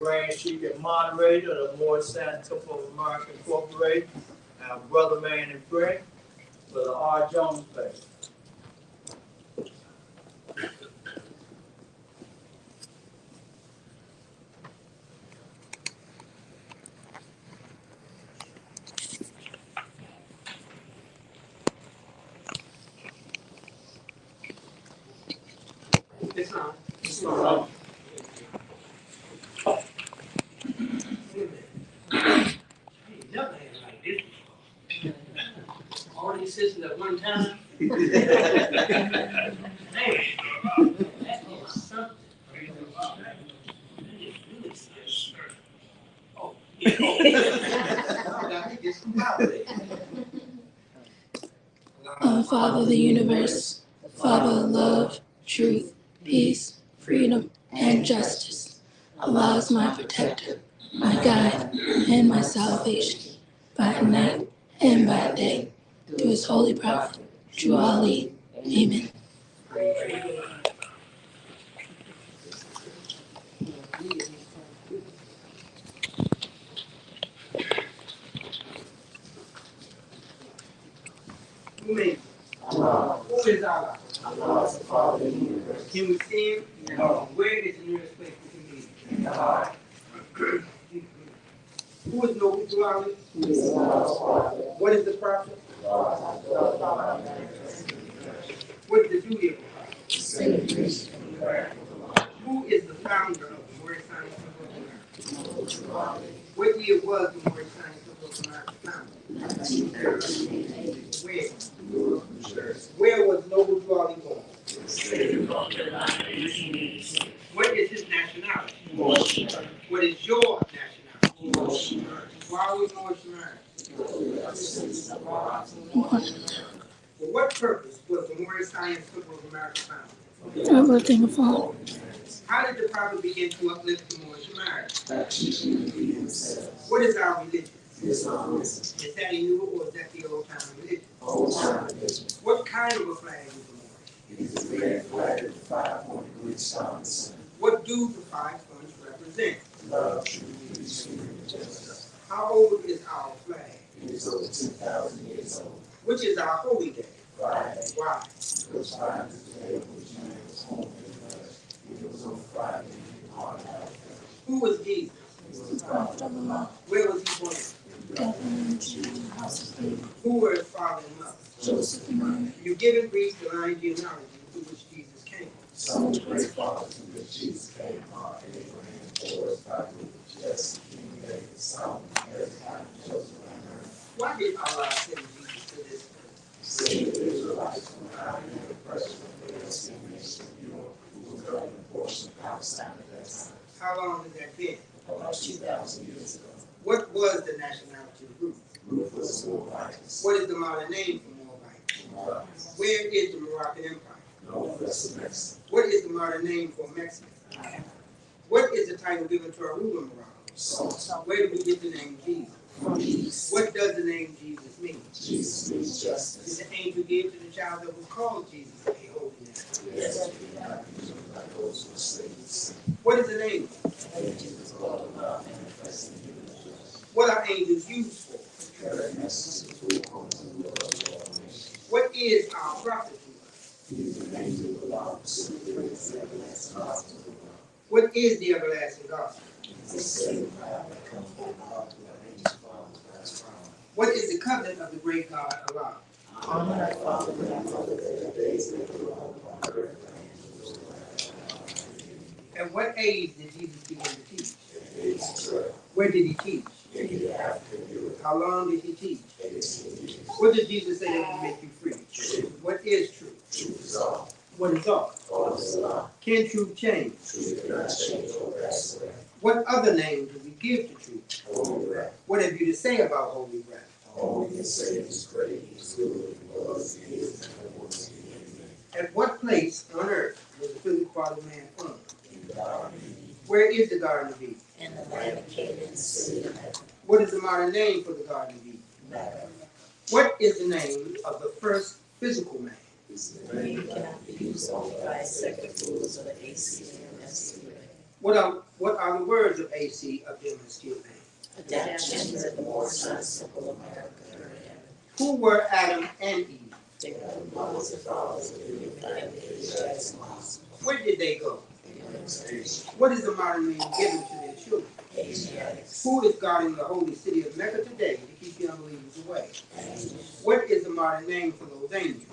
Grand Chief and Moderator of the Moore San Temple of America Incorporated, our brother man in prayer, Brother R. Jones Bay. It's on. It's on. Never had it like this before. All these sisters at one time. Man, that is something. Oh, Father of the universe, Father of love, truth, peace, freedom, and justice. Allah is my protector, my guide, and my salvation, by night and by day, through his holy prophet, True Ali. Amen. who made it? Who is Allah? Allah is the Father of the universe. Can we see him? No. Where is the nearest place we can meet? In the heart. Who is Noble to Ali? He is Allah's Father. What is the prophet? Allah is the Father. What is the duty of the prophet? Say the priest and the prayer. Who is the founder of the Moorish Science Temple of America? No. What year was the Moorish Science Temple of America founded? 1930. Where? Newark, New Jersey. Where was Noble to Ali born? State of North Carolina, 1886. What is his nationality? Moorish. What is your nationality? Moorish. Why are we Moorish American? For what purpose was the Moorish Science Temple of America founded? Uplifting of all. How did the prophet begin to uplift the Moorish America? By teaching the people themselves. What is our religion? Islam. Is that a new or is that the old time religion? Old time religion. What kind of a flag is the Moorish? It is the red flag with 5 pointed Greek stars. What do the 5 points represent? Love, truth, peace, freedom, and justice. How old is our flag? It is over 2,000 years old. Which is our holy day? Friday. Why? Because Friday is the day on which man was home in the blood. It was on Friday in the heart of our flesh. Who was Jesus? He was the prophet of Allah. Where was he born? Who were his father and mother? Joseph and Mary. You give in Greece the line genealogy through which Jesus came. Some of the great fathers through which Jesus came are Abraham, Boaz, David, Jesse, King David, Solomon, Hezekiah, Joseph, and Mary. Why did Allah send Jesus to this earth? Save the Israelites from the iron and oppression of the Palestinian nation of Europe, who was governing a portion of Palestine at that time, How long has that been? about 2,000 years ago. What was the nationality of Ruth? Ruth was a Moabitess. What is the modern name for Moabite? Moabitess. Where is the Moroccan Empire? Northwest of Mexico. What is the modern name for Mexico? What is the title given to our ruler in Morocco? Salt. Where do we get the name Jesus? From peace. What does the name Jesus mean? Jesus means Did justice. the angel give to the child that was called Jesus a holy name? Yes, we have like those who are slaves. What is the name? Angels of all love manifested in the flesh. What are angels used for? Carrying messages to the homes and the world of all nations. What is our prophet to us? He is an angel of Allah, who brings the everlasting gospel of God. What is the everlasting gospel? It's the same path that comes from God to our ancient fathers past from. What is the covenant of the great God Allah? Honor thy father and thy mother, that the days that you are upon earth and angels will At what age did Jesus begin to teach? have. Where did he teach? In Africa, Europe, How long did he teach? 18 years. What did Jesus say that will make you free? What is truth? Truth is all. What is all? All is Allah. Can truth change? Truth cannot change or pass away. What other name do we give to truth? Holy breath. What have you to say about holy breath? All we can say is great, is good, was, is, and will be. Amen. At what place on earth was the physical father of man from? In the Garden Where is the Garden of Eden? in the land of Canaan, city of heaven. What is the modern name for the Garden of Eden? Matter What is the name of the first physical man? is the name cannot be used only by secular rules of the ACA and SCA. What are the words of AC of them that still name? Adaptions of the more sensible America. Who were Adam and Eve? They were the mothers and fathers of the unified age as possible. Where did they go? What is the modern name given to their children? Asiatics. Who is guarding the holy city of Mecca today to keep the unbelievers away? What is the modern name for those angels?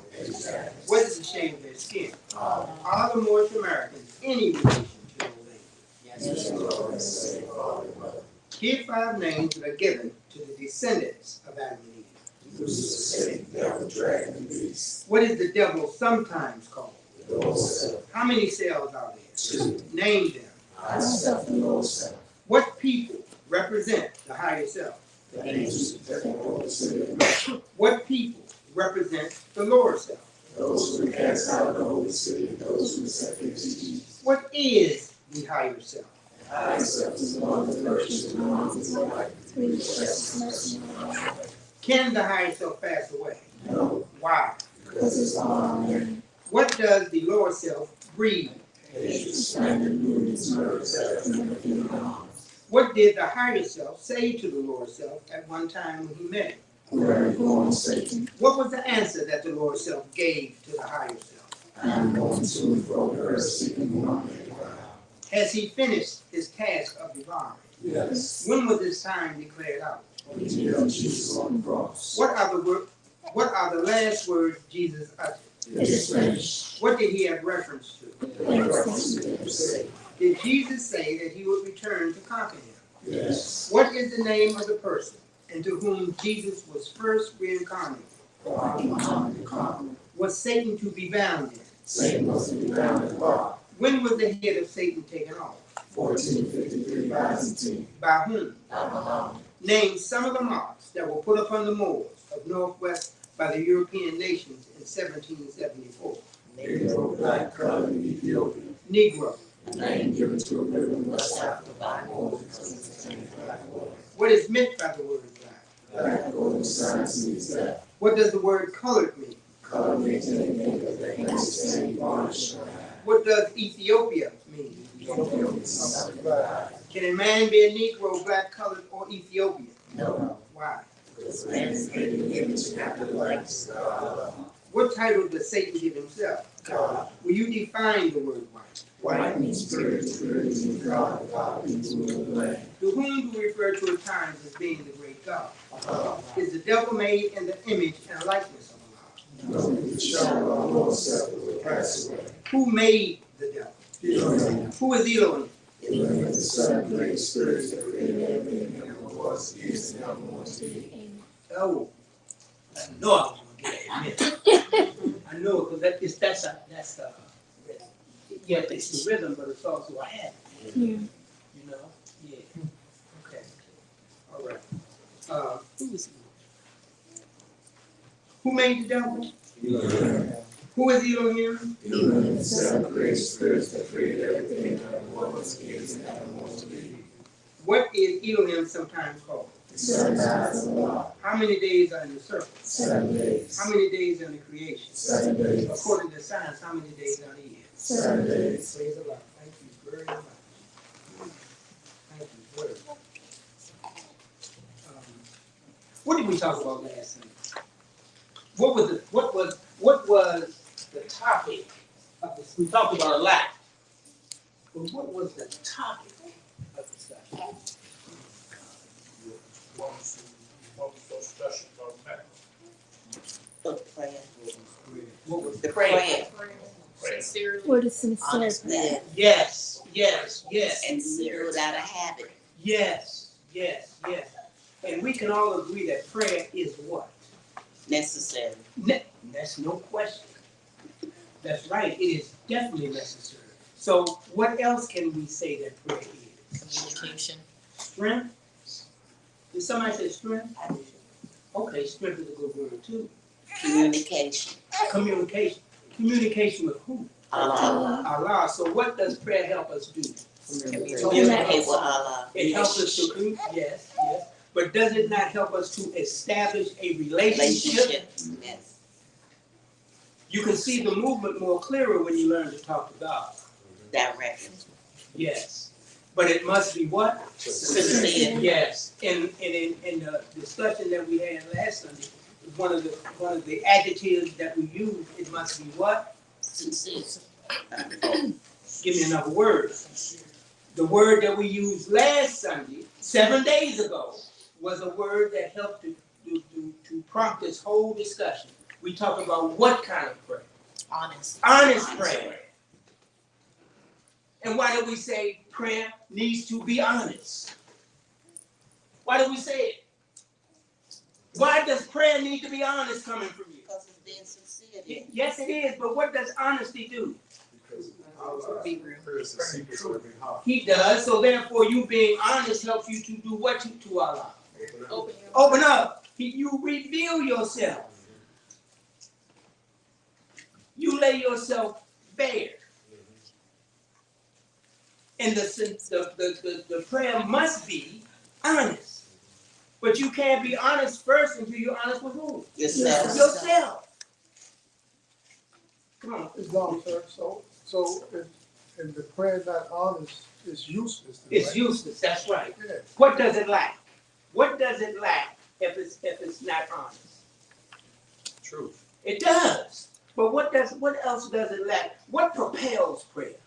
What is the shade of their skin? Are the Moorish Americans any relation to those angels? Yes. Here are 5 names that are given to the descendants of Adam and Eve. What is the devil sometimes called? How many cells are there? Name them. Myself and Lord self. What people represent the higher self? The angels of the Holy City. What people represent the lower self? Those who cast out the Holy City, those who accept Jesus. What is the higher self? I accept is one of the virtues of the ones of life. Can the higher self pass away? No, Why? because it's all in. What does the lower self breathe? What did the higher self say to the lower self at one time when he met him? Where are you going, Satan? What was the answer that the lower self gave to the higher self? I am going to and fro the earth seeking one. Has he finished his task of devouring? Yes. When was this time declared out? When he nailed Jesus on the cross. What are the last words Jesus uttered? It is finished. What did he have reference to? Did Jesus say that he would return to conquer him? Yes. What is the name of the person into whom Jesus was first reincarnated? Was Satan to be bound in? Satan was to be bound in law. When was the head of Satan taken off? 1453 Byzantine. By whom? Babylon. Name some of the marks that were put upon the Moors of Northwest by the European nations in 1774. Negro, black, colored in Ethiopia. Negro. Name given to a river in West Africa by Moors because it contained black water. What is meant by the word black? Black golden science means that. What does the word colored mean? Color means anything that they can sustain, varnish, or hide. What does Ethiopia mean? Ethiopia means something black. Can a man be a Negro, black, colored, or Ethiopian? No. Why? Because man is made in the image and after the likeness of God. What title does Satan give himself? God. Will you define the word white? White means spirit, spirit means God, God means rule of the land. To whom do we refer to at times as being the great God? Is the devil made in the image and likeness of Allah? No, the shadow of our Lord self will pass away. Who made the devil? Elohim. Who is Elohim? Elohim is the seven great spirits that created everything that was, is, and ever was to be. Oh, I know I was gonna get that. I know, because that's it's the rhythm, but it's also a habit. Yeah. You know? Yeah. okay. All right. Who made the devil? Elohim. Who is Elohim? Elohim is the seven great spirits that created everything that was, is, and ever was to be. What is Elohim sometimes called? The 7 eyes of Allah. How many days are in the circle? 7 days. How many days are in the creation? 7 days. According to science, how many days are in the year? 7 days. Praise Allah. Thank you very much. Thank you very much. What did we talk about last night? What was the topic of this? We talked about a lot. But what was the topic of discussion? What was so special about that? The prayer. What was The prayer. What is sincere? Honestly Yes, yes, yes. and sincere without a habit. Yes, yes, yes. And we can all agree that prayer is what? Necessary. That's no question. That's right. It is definitely necessary. So what else can we say that prayer is? Communication. Strength? Did somebody say strength? Okay, strength is a good word too. Communication. Communication. Communication with who? Allah. Allah. So what does prayer help us do? Communicate with Allah. It helps us to, yes, yes. But does it not help us to establish a relationship? Relationship. Yes. You can see the movement more clearer when you learn to talk to God. Directly. Yes. but it must be what? Sincere. Yes. In the discussion that we had last Sunday, one of the adjectives that we use, it must be what? Sincere. Give me another word. The word that we used last Sunday, 7 days ago, was a word that helped to prompt this whole discussion. We talk about what kind of prayer? Honest. Honest prayer. And why do we say prayer needs to be honest? Why do we say it? Why does prayer need to be honest coming from you? Because it's being sincere. Yes, it is, but what does honesty do? Because Allah is the secret of every heart. He does, so therefore you being honest helps you to do what to Allah? Open Open up. You reveal yourself. You lay yourself bare. And the prayer must be honest. But you can't be honest first until you're honest with who? yourself. Yourself. Come on. Islam, sir. So if the prayer not honest, it's useless. It's right? useless, that's right. Yeah. What does it lack? What does it lack if it's not honest? Truth. It does. But what else does it lack? What propels prayer?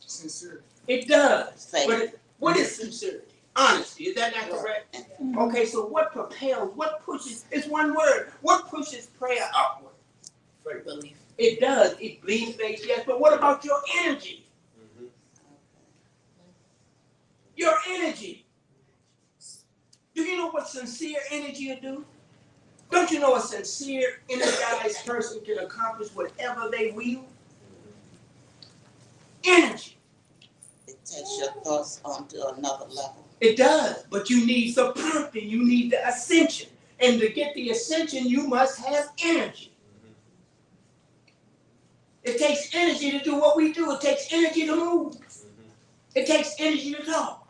Sincerity. It does. Faith. But what is sincerity? Honesty. Is that not correct? Okay, so what propels, what pushes, it's one word. What pushes prayer upward? Faith. Belief. It does. It bleeds faith, yes. But what about your energy? Your energy. Do you know what sincere energy will do? Don't you know a sincere, energized person can accomplish whatever they will? Energy. It takes your thoughts onto another level. It does, but you need the prompting, you need the ascension. And to get the ascension, you must have energy. It takes energy to do what we do. It takes energy to move. It takes energy to talk.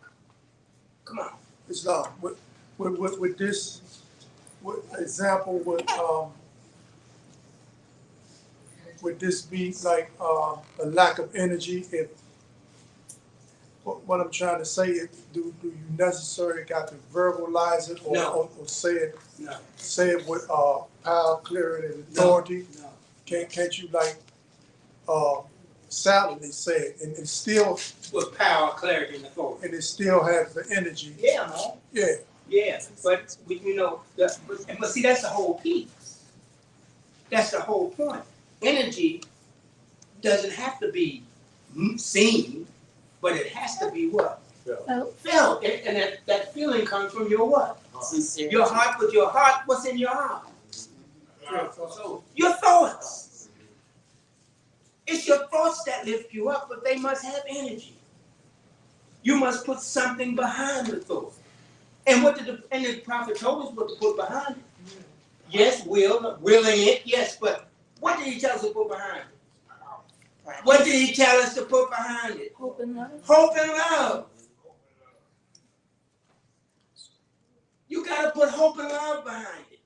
Come on. Islam. With this example, would this be like a lack of energy? If what I'm trying to say is, do you necessarily got to verbalize it or, No. or say it No. with power, clarity, and authority? No. Can't you like silently say it and still With power, clarity, and authority. and it still has the energy? Yeah, man. Yeah. Yeah, but you know, but see, that's the whole piece. That's the whole point. Energy doesn't have to be seen, but it has to be what? Felt. And that feeling comes from your what? Sincerity. Your heart. With your heart, what's in your heart? So your thoughts. It's your thoughts that lift you up, but they must have energy. You must put something behind the thought. And what did the prophet told us what to put behind it? Yes, willing it, yes, but what did he tell us to put behind it? What did he tell us to put behind it? Hope and love. Hope and love. You gotta put hope and love behind it.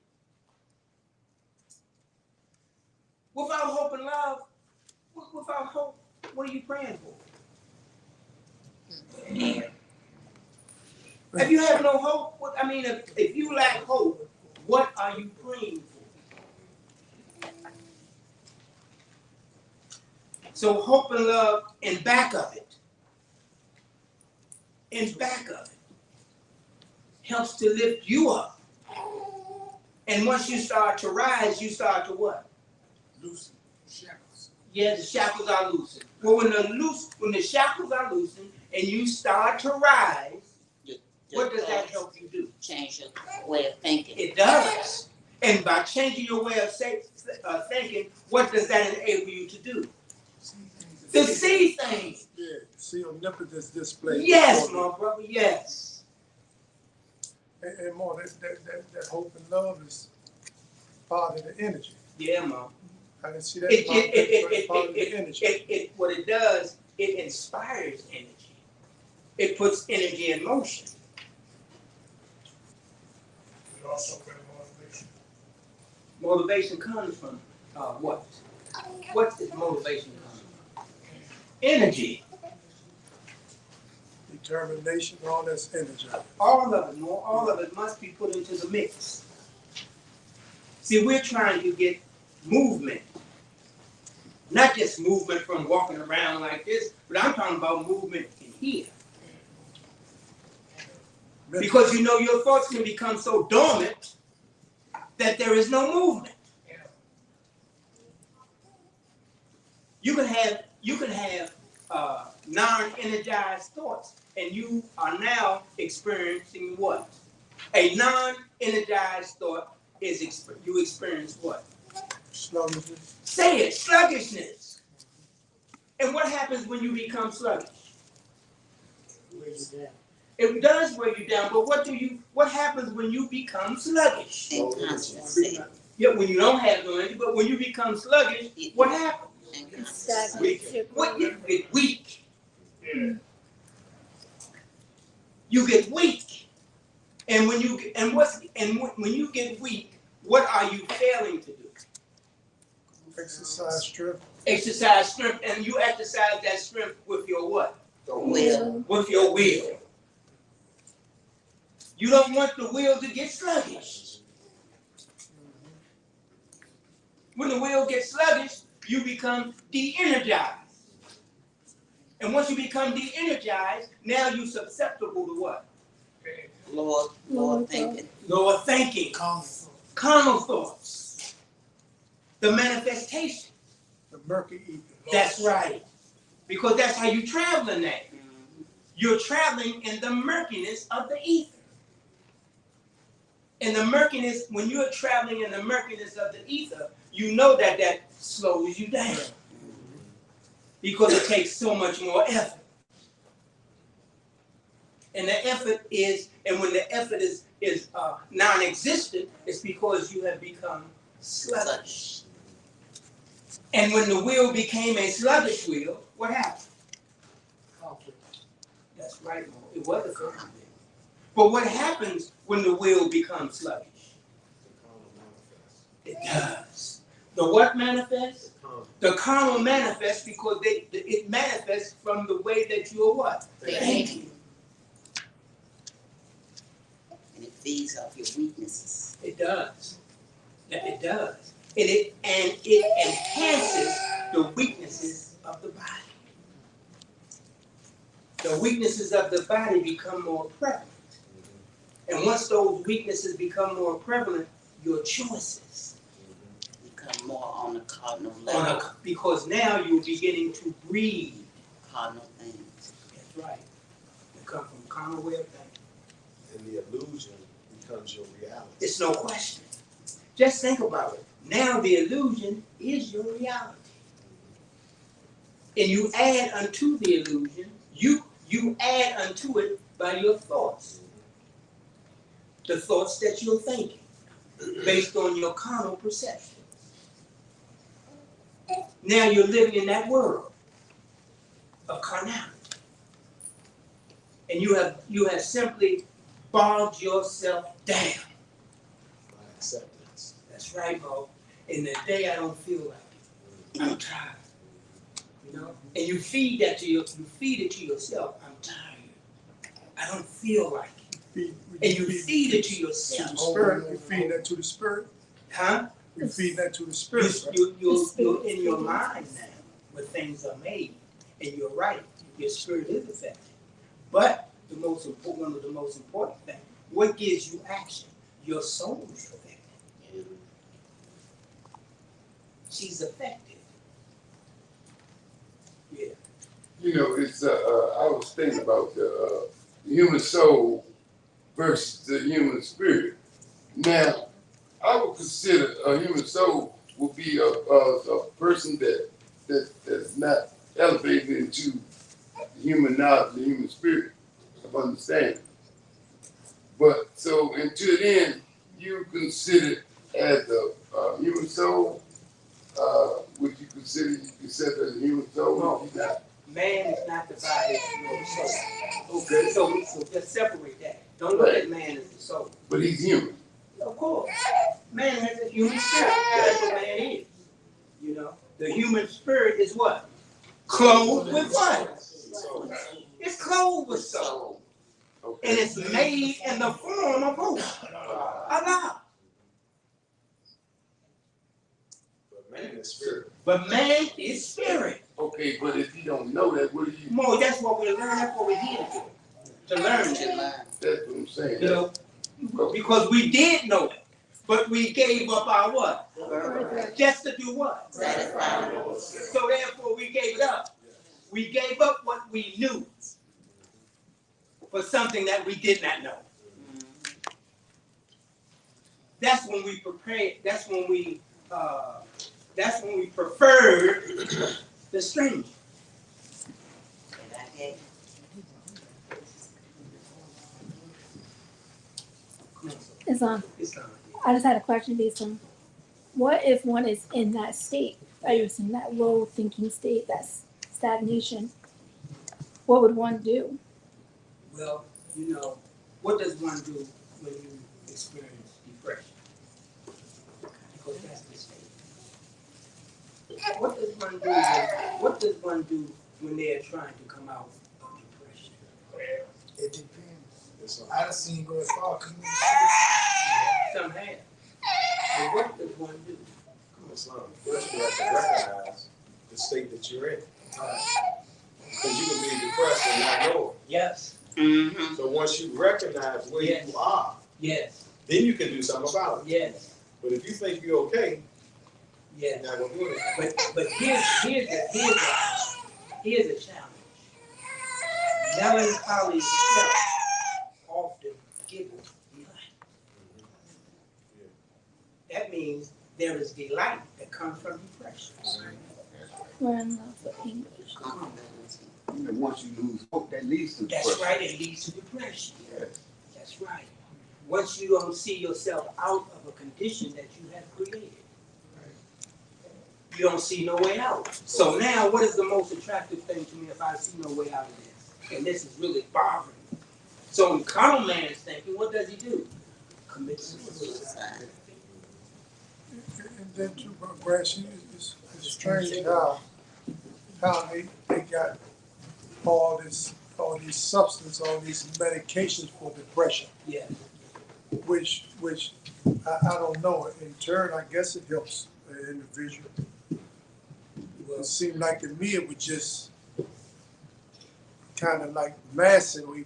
Without hope and love, without hope, what are you praying for? If you have no hope, if you lack hope, what are you praying for? So hope and love in back of it, helps to lift you up. And once you start to rise, you start to what? Loosen shackles. Yeah, the shackles are loosened. Well, when the shackles are loosened and you start to rise, what does that help you do? Change your way of thinking. It does. And by changing your way of thinking, what does that enable you to do? To see things. Yeah, see omnipotence displayed. Yes, my brother, yes. And more, that hope and love is part of the energy. Yeah, Mom. I can see that part of the energy. What it does, it inspires energy. It puts energy in motion. It also brings motivation. Motivation comes from what? What is motivation come from? Energy. determination, all that's energized. All of it, more, all of it must be put into the mix. See, we're trying to get movement. Not just movement from walking around like this, but I'm talking about movement in here. Because you know your thoughts can become so dormant that there is no movement. You can have non-energized thoughts, and you are now experiencing what? A non-energized thought is you experience what? Sluggishness. Say it, sluggishness. And what happens when you become sluggish? It does weigh you down, but what happens when you become sluggish? Inconstancy. Yeah, when you don't have no energy, but when you become sluggish, what happens? What you get weak. You get weak. And when you when you get weak, what are you failing to do? Exercise strength. Exercise strength, and you exercise that strength with your what? Will. With your will. You don't want the will to get sluggish. When the will gets sluggish, you become de-energized. And once you become de-energized, now you're susceptible to what? Lord thinking. Lower thinking. Carnal thoughts. The manifestation. The murky ether. That's right. Because that's how you're traveling now. You're traveling in the murkiness of the ether. In the murkiness, when you're traveling in the murkiness of the ether, you know that slows you down. Because it takes so much more effort. And the effort is, and when the effort is non-existent, it's because you have become sluggish. And when the will became a sluggish will, what happened? Conflict. That's right, Mo. It was a conflict. But what happens when the will becomes sluggish? It does. The what manifests? The carnal manifests because it manifests from the way that you are what? Thinking. And it feeds off your weaknesses. It does. Yeah, it does. And it enhances the weaknesses of the body. The weaknesses of the body become more prevalent. And once those weaknesses become more prevalent, your choices become more on the cardinal level. Because now you're beginning to breathe cardinal things. That's right. They come from carnal way of thinking. And the illusion becomes your reality. It's no question. Just think about it. Now the illusion is your reality. And you add unto the illusion, you add unto it by your thoughts. The thoughts that you're thinking based on your carnal perception. Now you're living in that world of carnality. And you have simply bogged yourself down. By acceptance. That's right, Bo. In the day I don't feel like it. I'm tired. You know? And you feed it to yourself. I'm tired. I don't feel like it. And you feed it to yourself. To the spirit. You feed that to the spirit. Huh? You feed that to the spirit. You're in your mind now where things are made. And you're right. Your spirit is affected. But one of the most important things, what gives you action? Your soul is affected. She's affected. Yeah. You know, it's I was thinking about the human soul versus the human spirit. Now, I would consider a human soul would be a person that's not elevated into human knowledge, the human spirit of understanding. But so until then, you consider as a human soul. Would you consider yourself as a human soul? No, man is not divided into the soul. Okay. So just separate that. Don't look at man as the soul. But he's human. Of course. Man has a human spirit. That's what man is. You know? The human spirit is what? Clothed with what? It's clothed with soul. And Okay. it's made in the form of who? Allah. But man is spirit. But man is spirit. Okay, but if you don't know that, what do you? More, that's what we learn. That's what we're here to do. To learn To that. learn. That's what I'm saying. You know, because we did know it, but we gave up our what? Just to do what? Satisfy. So therefore we gave it up. We gave up what we knew for something that we did not know. That's when we prepared. That's when we preferred the stranger. Islam. It's not. I just had a question based on what if one is in that state, I was in that low thinking state, that's stagnation. What would one do? Well, you know, what does one do when you experience depression? Because that's the state. What does one do? What does one do when they are trying to come out of depression? It depends. I done seen go as far as committing suicide. Some have. But what does one do? Islam. First, you have to recognize the state that you're in. Because you can be depressed and not know it. Yes. Mm-hmm. So once you recognize where Yes. you are, Yes. then you can do something about it. Yes. But if you think you're okay, Yes. you're not gonna do it. But here's a challenge. Melancholy self often giggles delight. That means there is delight that comes from depression. We're in love with English. And once you lose hope, that leads to That's depression. right, it leads to depression. Yes. That's right. Once you don't see yourself out of a condition that you have created, you don't see no way out. So now, what is the most attractive thing to me if I see no way out of this? And this is really bothering me. So in carnal man's thinking, what does he do? Commit suicide. And then too, Grass, it's strange how they got all these substances, all these medications for depression, Yeah. which I don't know. In turn, I guess it helps the individual. It seemed like to me it would just kind of like massively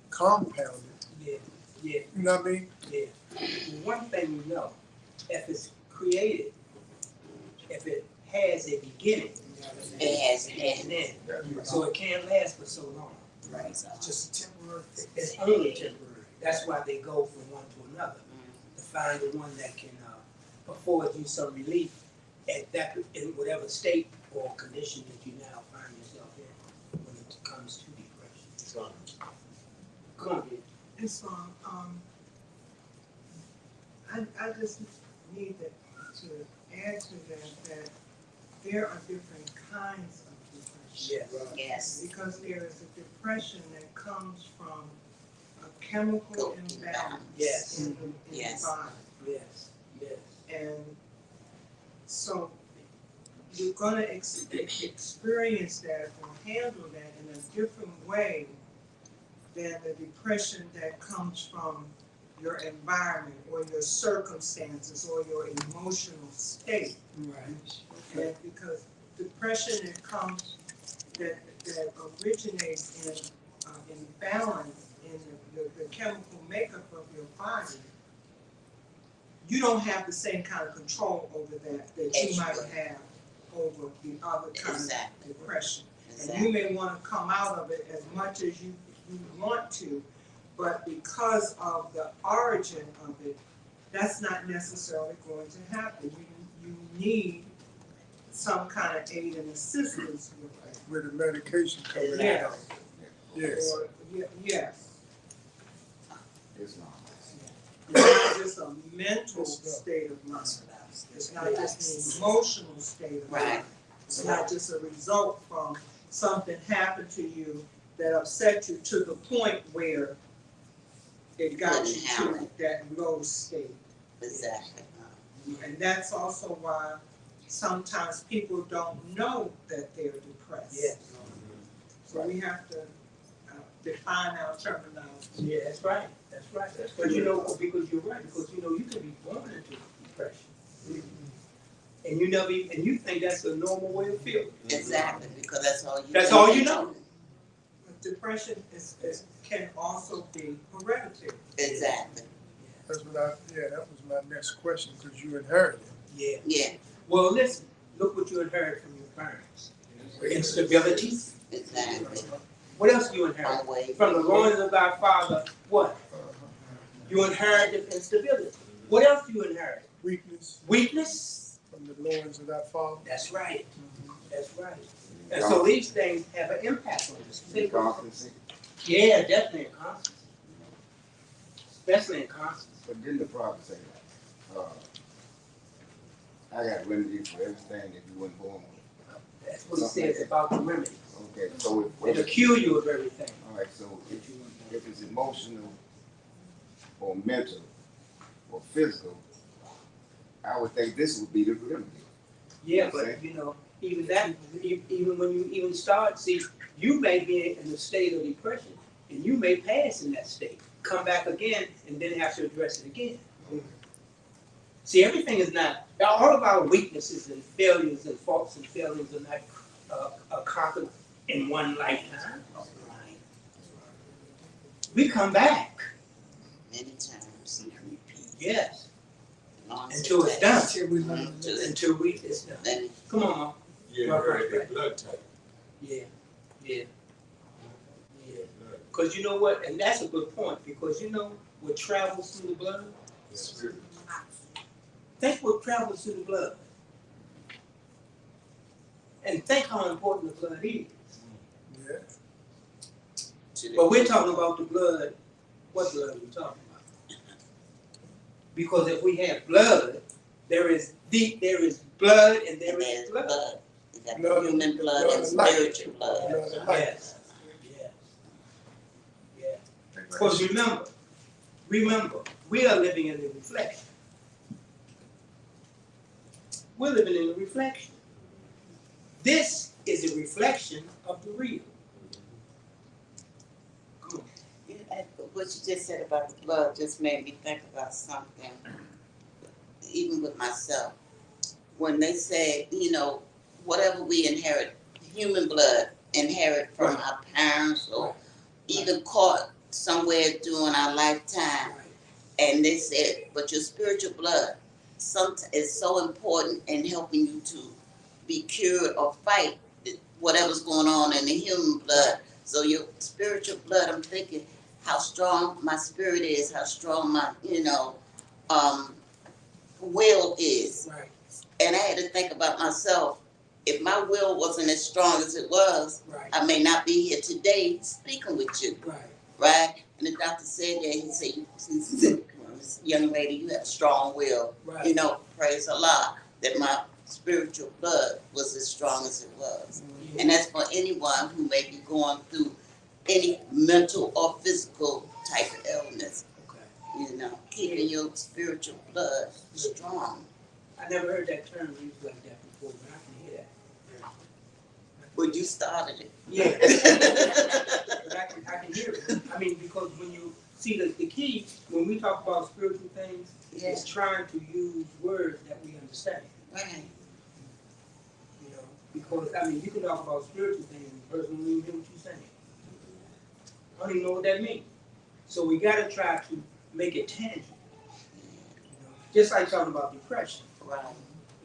compound it. Yeah. Yeah. You know what I mean? Yeah. One thing you know, if it's created, if it has a beginning, It has an an end. end. So it can't last for so long. Right. It's just temporary. It's only temporary. That's why they go from one to another, to find the one that can afford you some relief at that, in whatever state or condition that you now find yourself in when it comes to depression. Islam. Come on, kid. It's I just need to add to that there are different kinds of depression. Yeah. Yes. Because there is a depression that comes from a chemical imbalance Yes. in the Yes. body. Yes. Yes. And so you're gonna experience that or handle that in a different way than the depression that comes from your environment or your circumstances or your emotional state. Right. And because depression that originates in imbalance in the chemical makeup of your body, you don't have the same kind of control over that you might have over the other kind Exactly. of depression. Exactly. And you may want to come out of it as much as you want to, but because of the origin of it, that's not necessarily going to happen. You need some kind of aid and assistance with it. Where the medication coming Yeah. out. Yes. Or, yes. It's not. It's not just a mental state of mind. It's not just an emotional state of mind. Right. It's not just a result from something happened to you that upset you to the point where it got you to that low state. Exactly. And that's also why sometimes people don't know that they're depressed. Yes. So we have to define our terminology. Yeah, that's right, that's right. That's But you know, because you're right, because you know, you can be born into depression. And you never even, and you think that's a normal way of feeling. Exactly, because that's all you. That's all you know. But depression can also be hereditary. Exactly. That's what that was my next question, because you inherited it. Yeah. Yeah, Well, listen, look what you inherit from your parents. Instability. exactly. What else you inherit? On the way. From the loins of thy father, what? You inherited instability. What else do you inherit? Weakness Weakness. from the loins of that father. That's right. That's right. And so these things have an impact on us. Constancy. Yeah, definitely in conscience. Especially in conscience. But didn't the prophet say, I got remedies for everything that you weren't born with? That's what he says about the remedies. Okay, so It'll cure you of everything. all right, so if it's emotional or mental or physical, I would think this would be the remedy. Yeah, but you know, even that, even when you even start, see, you may be in a state of depression, and you may pass in that state, come back again, and then have to address it again. See, everything is not, all of our weaknesses and failures and faults and failings are not conquered in one lifetime. We come back, Many times. yes, Long as until it's done, Until until it's done. then, Come on, Mom. You inherit that blood type. Yeah, yeah, yeah. Because you know what, and that's a good point, because you know what travels through the blood? Spirit. Think what travels through the blood. And think how important the blood is. Yeah. But we're talking about the blood, what blood are we talking about? Because if we have blood, there is blood and there and is there's blood. blood. You got Blood- the human blood blood and of life. spiritual blood. Blood of life. Yes, yes, yes. Because remember, we are living in the reflection. We're living in the reflection. This is a reflection of the real. Come on. You know, what you just said about the blood just made me think about something, even with myself. When they say, you know, whatever we inherit, human blood, inherit from our parents or even caught somewhere during our lifetime. And they said, but your spiritual blood is so important in helping you to be cured or fight whatever's going on in the human blood. So your spiritual blood, I'm thinking how strong my spirit is, how strong my, will is. Right. And I had to think about myself. If my will wasn't as strong as it was, Right. I may not be here today speaking with you. Right. Right? And the doctor said that, he said, young lady, you have strong will. Right. You know, praise Allah, that my spiritual blood was as strong as it was. Mm-hmm. And that's for anyone who may be going through any mental or physical type of illness. Okay. You know, keeping your spiritual blood strong. I never heard that term used like that before, but I can hear that. But you started it. Yeah. But I can hear it. I mean, because when you see the key, when we talk about spiritual things, is trying to use words that we understand. Right. You know, because I mean, you can talk about spiritual things and the person won't even hear what you're saying. I don't even know what that means. So we got to try to make it tangible. You know, just like talking about depression. Right.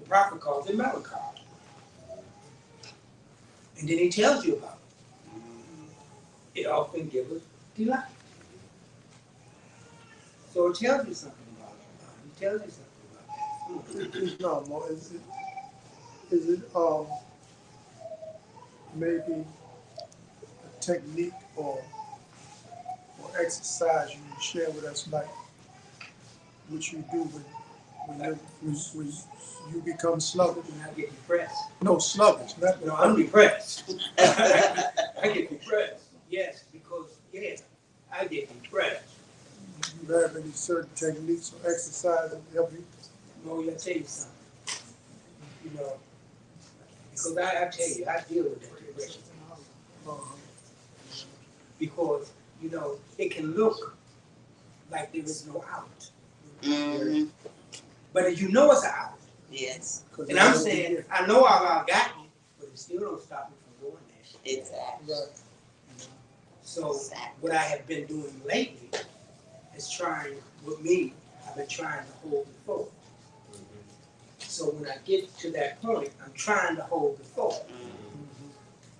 The prophet calls it melancholy. And then he tells you about it. It often gives us delight. So it tells you something about it. It tells you something about it. No, more, is it maybe a technique or exercise you can share with us, like what you do when you become sluggish? When I get depressed. No, sluggish, not No, I'm depressed. I get depressed. Yes, because, I get depressed. Do you have any certain techniques or exercise that help you? No, I'll tell you something. You know, because I tell you, I deal with that depression. because, you know, it can look like there is no out. Mhm. But if you know it's an out, Yes, and I'm saying, I know Allah got me, but it still don't stop me from going there. exactly. So Exactly. what I have been doing lately is trying, with me, I've been trying to hold the fort. So when I get to that point, I'm trying to hold the fort.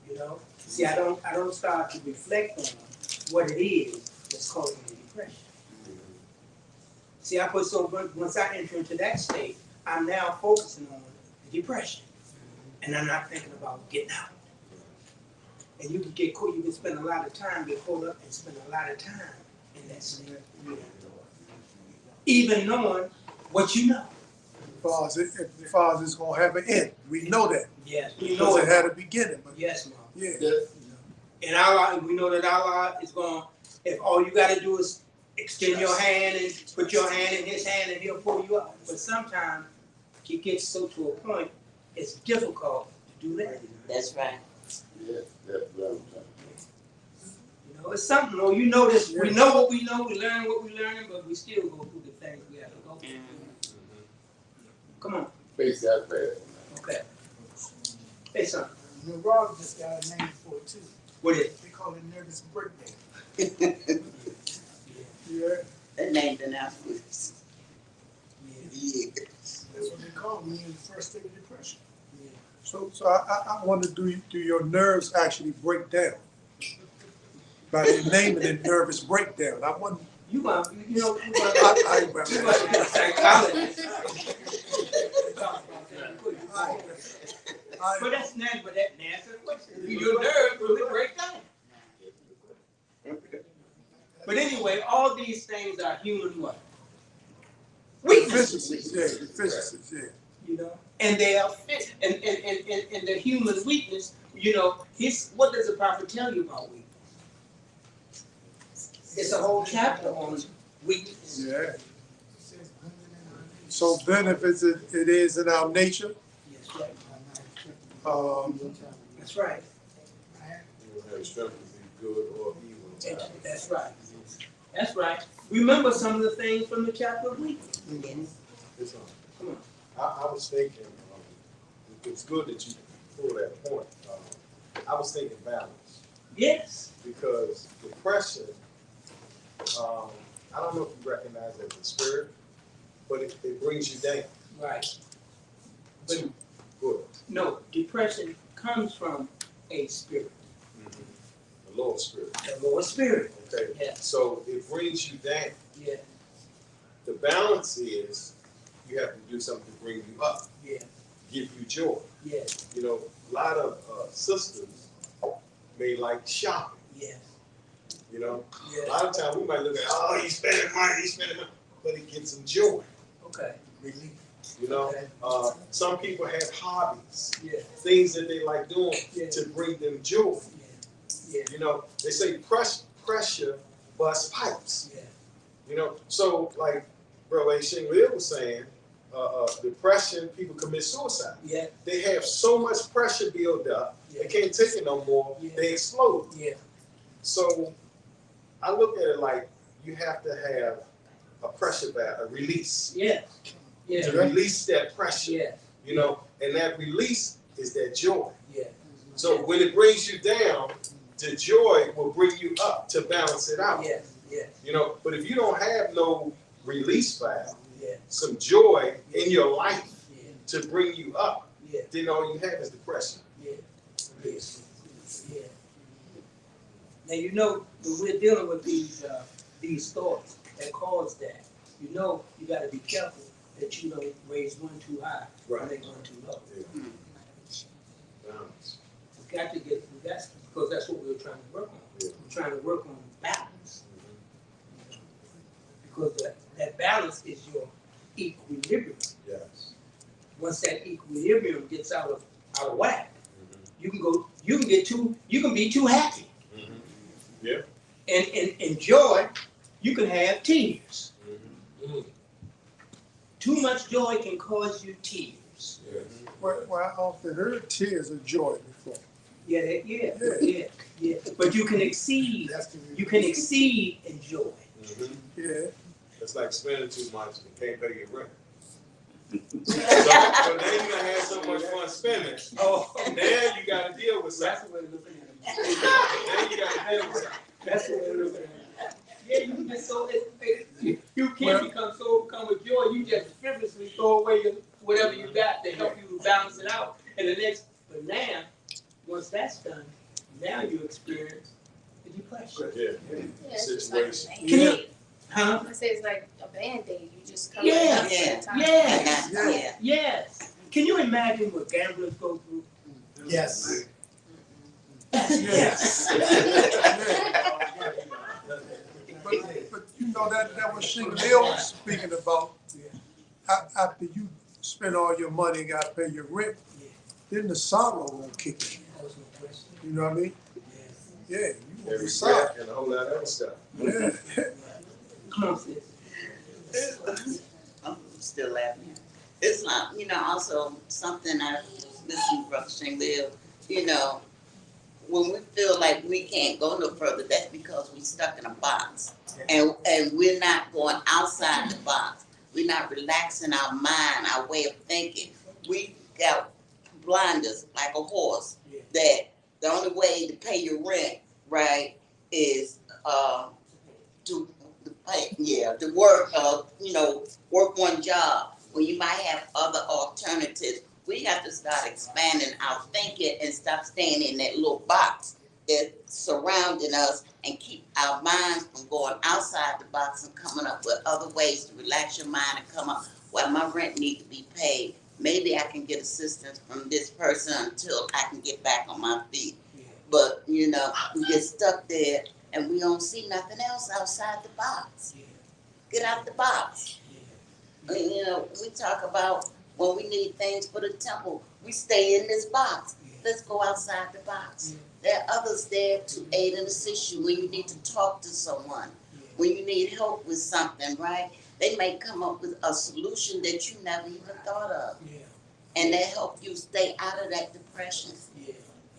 You know? See, I don't start to reflect on what it is that's causing the depression. See, I put so once I enter into that state, I'm now focusing on the depression. And I'm not thinking about getting out. And you can get caught, you can spend a lot of time, get caught up and spend a lot of time in that state. Even knowing what you know. As far as it's gonna have an end, we know that. Yes, we know Because it. it had a beginning, but Yes, Mom. yeah. And Allah, we know that Allah is going, if all you gotta do is extend your hand and put your hand in his hand and he'll pull you up. But sometimes it gets so to a point, it's difficult to do that. That's right. Yeah, that's what I'm saying. You know, it's something, though, you know this, we know what we know, we learn what we're learning, but we still go through the things we have to go through. Come on, Face that bad. okay. Say something. Rob just got a name for it too. What is it? They call it nervous breakdown. Yeah. That name done out for us. Yeah. That's what they call me in the first state of depression. So I wonder, do your nerves actually break down? By naming it nervous breakdown. I wonder. You know, you must I be a psychologist. But that's nasty, but that nasty question. Your nerves really break down. But anyway, all these things are human what? Weaknesses. Deficiencies, yeah. You know, and they are fit. And the human weakness, you know, what does the prophet tell you about weakness? It's a whole chapter on weakness. Yeah. So then if it is in our nature, Yes, right. That's right. You will have strength to be good or evil. That's right. That's right. Remember some of the things from the chapter of weakness. It's, Come on. I was thinking, it's good that you pulled that point. I was thinking balance, Yes. because depression, I don't know if you recognize it as a spirit, but it brings you down. Right. But Too good. no, depression comes from a spirit, The Lord's spirit. the Lord spirit. Okay. Yeah. So it brings you down. Yeah. The balance is you have to do something to bring you up, Yeah. give you joy. Yeah. You know, a lot of sisters may like shopping. Yeah. You know, a Yeah. lot of times we might look at, oh, he's spending money, but it gives them joy, Okay. relief. You know, Okay. some people have hobbies, Yeah. things that they like doing Yeah. to bring them joy. Yeah. You know, they say pressure busts pipes. Yeah. You know, so like Brother Shing Liu was saying, depression, people commit suicide. Yeah. They have so much pressure built up, they can't take it no more, Yeah. they explode. Yeah. So I look at it like you have to have a pressure valve, a release, Yeah. Yeah. to release that pressure, Yeah. you know, and that release is that joy. Yeah. So when it brings you down, the joy will bring you up to balance it out. Yeah. Yeah. You know, but if you don't have no release valve, Yeah. some joy in your life Yeah. to bring you up, Yeah. then all you have is depression. Yeah. Yeah. Yeah. Now you know when we're dealing with these thoughts that cause that, you know you got to be careful that you don't raise one too high or Right. make one too low. Balance. We got to because that's what we're trying to work on. Yeah. We're trying to work on balance. Because that balance is your equilibrium. Yes. Once that equilibrium gets out of whack, you can be too happy. Yeah. And in joy, you can have tears. Too much joy can cause you tears. Well, I often heard tears of joy before. Yeah. But you can exceed enjoy. Yeah. It's like spending too much and can't pay your rent. So then you're gonna have so much fun spending. Oh, Now you gotta deal with that's something. the way to look at it. Then you gotta deal with something. That's the way to look at it. Yeah, you can just so you can't become a joy. You just frivolously throw away whatever you got to help you balance it out. And but now, once that's done, now you experience the depression. Yeah. Yeah, it's just Situation. like a Can you- Band-Aid. Huh? I say it's like a Band-Aid, you just cover Yeah, it up for the time. Yes. Yeah. Yes. Can you imagine what gamblers go through? Yes. Yes. But you know that was Shingley was speaking about. After you spend all your money and gotta pay your rent, then the sorrow won't kick in. You know what I mean? Yeah, you will Every be sorry. and a whole lot of other stuff. Yeah. Come on, sis. I'm still laughing. It's not, also something I listened from Shingley, when we feel like we can't go no further, that's because we're stuck in a box. And we're not going outside the box. We're not relaxing our mind, our way of thinking. We got blinders like a horse that the only way to pay your rent, right, is to work, work one job when you might have other alternatives. We have to start expanding our thinking and stop staying in that little box that's surrounding us and keep our minds from going outside the box and coming up with other ways to relax your mind and come up, well, my rent needs to be paid. Maybe I can get assistance from this person until I can get back on my feet. But, we get stuck there and we don't see nothing else outside the box. Get out the box. We talk about when we need things for the temple, we stay in this box. Let's go outside the box. There are others there to aid and assist you when you need to talk to someone, when you need help with something, right? They may come up with a solution that you never even thought of. And they help you stay out of that depression,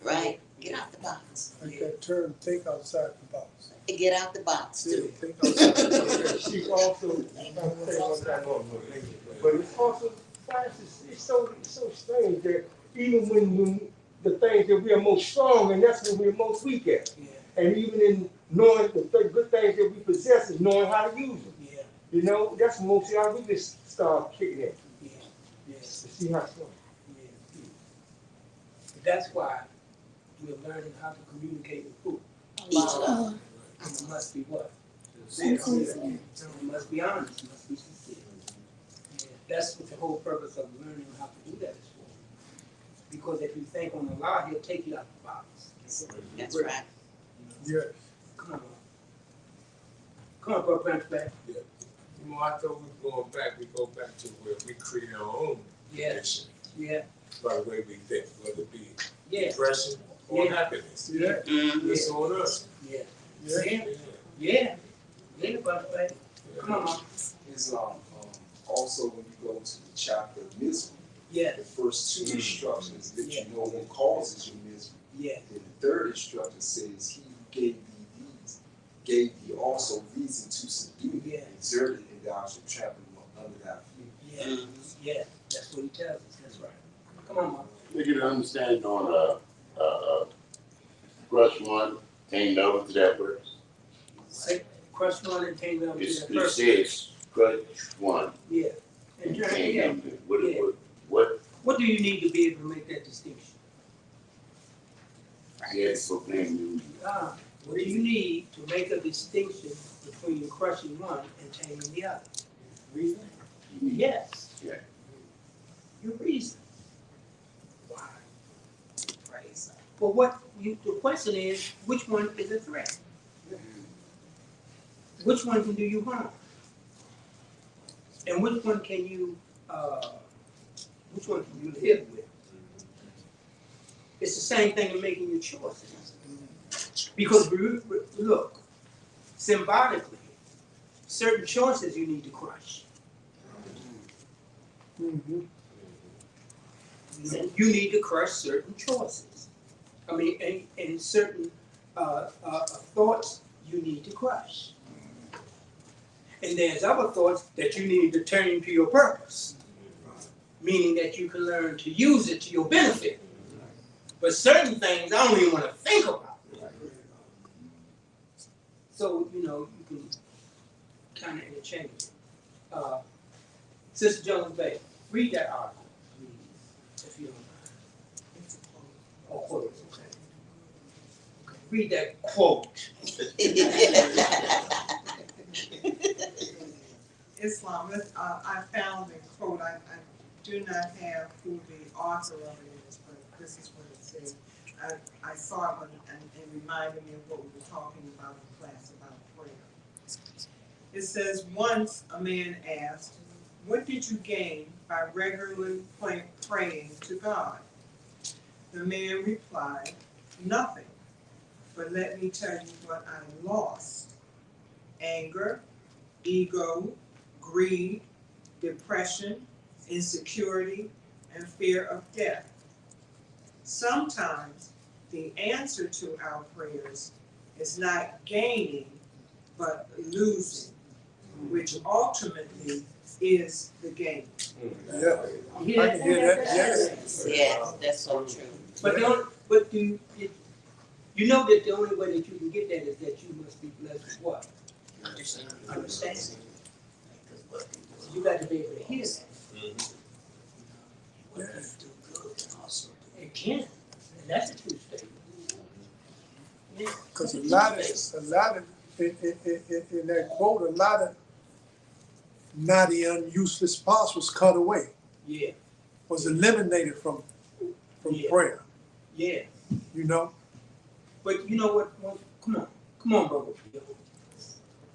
right? Get out the box. Like that term, think outside the box. Get out the box, too. Think outside the box. She also, but it's also, it's so strange that even when the things that we are most strong in, that's when we're most weak at. And even in knowing the good things that we possess is knowing how to use them. That's when most of our weakness start kicking in. To see how it's going. That's why we're learning how to communicate with food. Each other. And it must be what? Sincere. It must be honest, it must be sincere. That's what the whole purpose of learning how to do that is for. Because if you think on the law, he'll take you out the box. That's right. Yes. Come on, bro, branch back. I thought we going back, we go back to where we create our own addiction Yeah, by the way we think, whether it be yeah, depression or Yeah. happiness. Yeah. Mm-hmm. It's on us. yeah. Yeah. Yeah, branch back. Come on, Mom. Islam, also when you go to the chapter of misery, Yeah, the first two instructions let you know what causes your misery. yeah, And the third instruction says, he who gave thee these, gave thee also reason to subdue thee, Yeah. exerted, and thou shalt trample them under thy feet. yeah. That's what he tells us. That's right. Come on, Mom. They get an understanding on verse 1, came over to that verse. Crush one and take them to It the first. says, crush one. Yeah. And yeah. What What do you need to be able to make that distinction? yes, proclaim you. What do you need to make a distinction between crushing one and taming the other? Reason? Yes. Yeah. Your reason. Why? Praise. But the question is, which one is a threat? Which one can do you harm? And which one can you live with? It's the same thing in making your choices. Because look, symbolically, certain choices you need to crush. Mm-hmm. You need to crush certain choices. I mean, and certain thoughts you need to crush. And there's other thoughts that you need to turn to your purpose, meaning that you can learn to use it to your benefit. But certain things I don't even want to think about. So, you know, you can kind of interchange it. Sister Jones Bay, read that article, please, if you don't mind. Oh, quote, okay. Read that quote. Islam, I found the quote, I do not have who the author of it is, but this is what it says. I saw it and it reminded me of what we were talking about in class about prayer. It says, once a man asked, what did you gain by regularly praying to God? The man replied, nothing, but let me tell you what I lost. Anger, ego, greed, depression, insecurity, and fear of death. Sometimes the answer to our prayers is not gaining, but losing, which ultimately is the gain. Yeah, I can hear that, yes. Yes, that's so true. But you know that the only way that you can get that is that you must be blessed with what? Understanding. You got to be able to hear that. It can, and that's a true statement. Yeah. Because a lot of, in that quote, a lot of naughty and useless parts was cut away. Yeah. Was eliminated from prayer. Yeah. You know? But you know what? Well, come on, brother.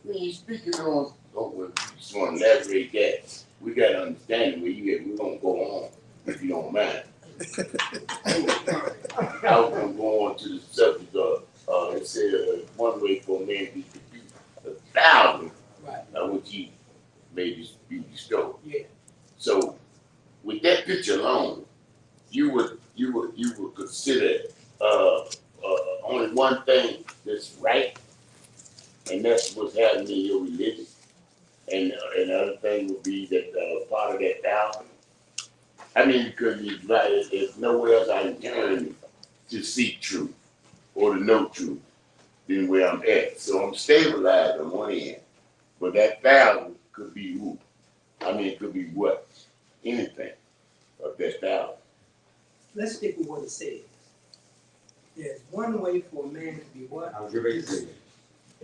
When you speaking on, we just want to elaborate that. We got to understand where you at. We're going to go on, if you don't mind. I was going to go on to the subject of, it said one way for a man to be 1,000, right, which he may be bestowed. Yeah. So, with that picture alone, you would consider only one thing that's right, and that's what's happening in your religion. And another thing would be that part of that 1,000. I mean, because there's nowhere else I can turn to seek truth or to know truth than where I'm at. So I'm stabilized on one end, but that 1,000 could be who? I mean, it could be what? Anything of that 1,000. Let's stick with what it says. There's one way for a man to be what? I'll give it to you.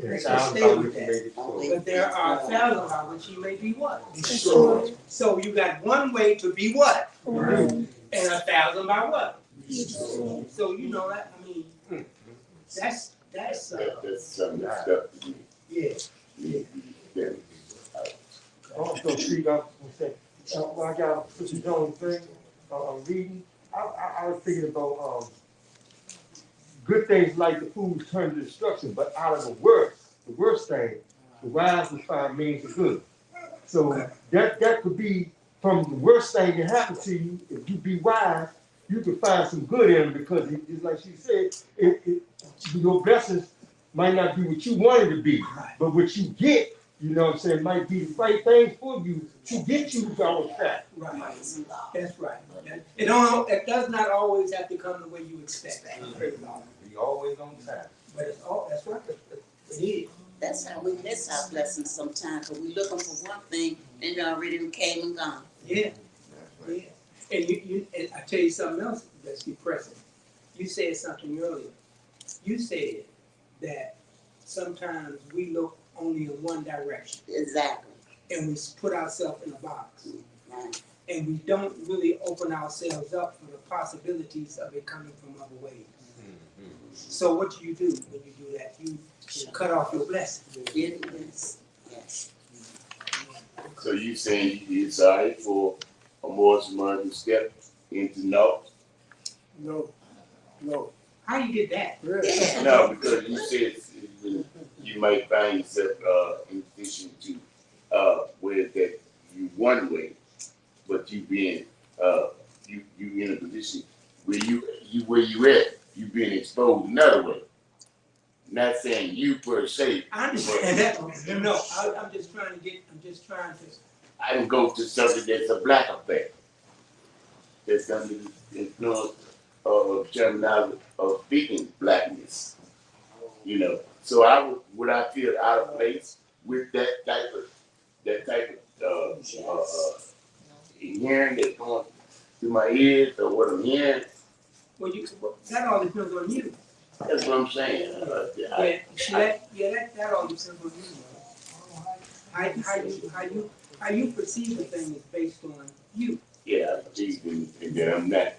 Let's just stay with that. But there are 1,000 by which he may be what? Destroyed. So you got one way to be what? Right. And 1,000 by what? So you know that, I mean, that's some stuff to me. Yeah. Yeah. Also, Steve, I was gonna say, when I got Sister Jones' thing, reading, I was thinking about good things like the food turn to destruction, but out of the worst thing, the wise will find means of good. So that could be from the worst thing that happened to you. If you be wise, you can find some good in them because it's like she said, your blessings might not be what you wanted to be, but what you get, you know what I'm saying, might be the right thing for you to get you on track. Right. That's right. It does not always have to come the way you expect. You're always on time. But that's right. It is. That's how we miss our blessings sometimes, but we looking for one thing and it already came and gone. Yeah. Yeah. And and I tell you something else that's depressing. You said something earlier. You said that sometimes we look only in one direction. Exactly. And we put ourselves in a box. Right. And we don't really open ourselves up for the possibilities of it coming from other ways. So what do you do when you do that? You cut off your blessing. Yes. So you saying you're sorry for a more smart step into no? No. How you did that? Really? No, because you said you might find yourself in addition to where that you one way, but you being you in a position where you where you at, you being exposed another way. Not saying you per se. I understand that. No, I'm just trying to. I can go to something that's a black effect. That's under the influence of terminology of speaking blackness. You know. So would I feel out of place with that type of hearing that's going through my ears or what I'm hearing? Well, that all depends on you. That's what I'm saying. That all depends on you. How you perceive the thing is based on you. Yeah, I believe in that I'm not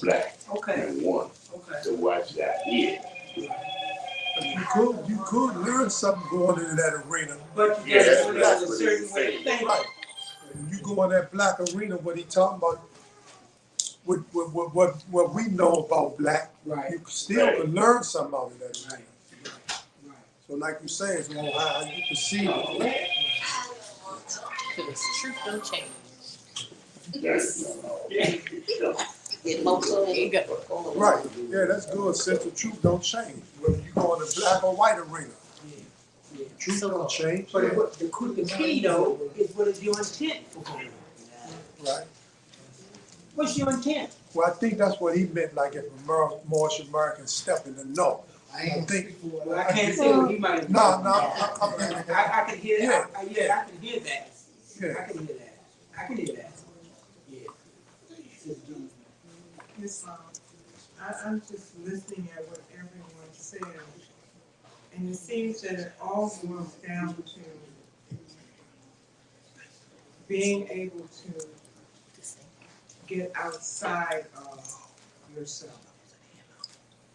black. Okay. And one. Okay. So why should I hear? You could learn something going into that arena. But you that's gotta what a certain way of thinking. Right. When you go in that black arena, what he talking about, what we know about black, Right. you still Right. can learn something out of that arena. Right. So like you say, it's more how you perceive it. Because truth don't change. Get more to There you it. go. Right, yeah, that's good, since the truth don't change, whether you go in the black or white arena. Truth don't change. But the key though is what is your intent for going? Right. What's your intent? Well, I think that's what he meant, like if Martian Americans step in the no. I think. Well, I can't say what he might have. No, I can hear that. I can hear that. Yeah. I can hear that. I can hear that. Yeah. Yes, I'm just listening at what everyone said, and it seems that it all boils down to being able to get outside of yourself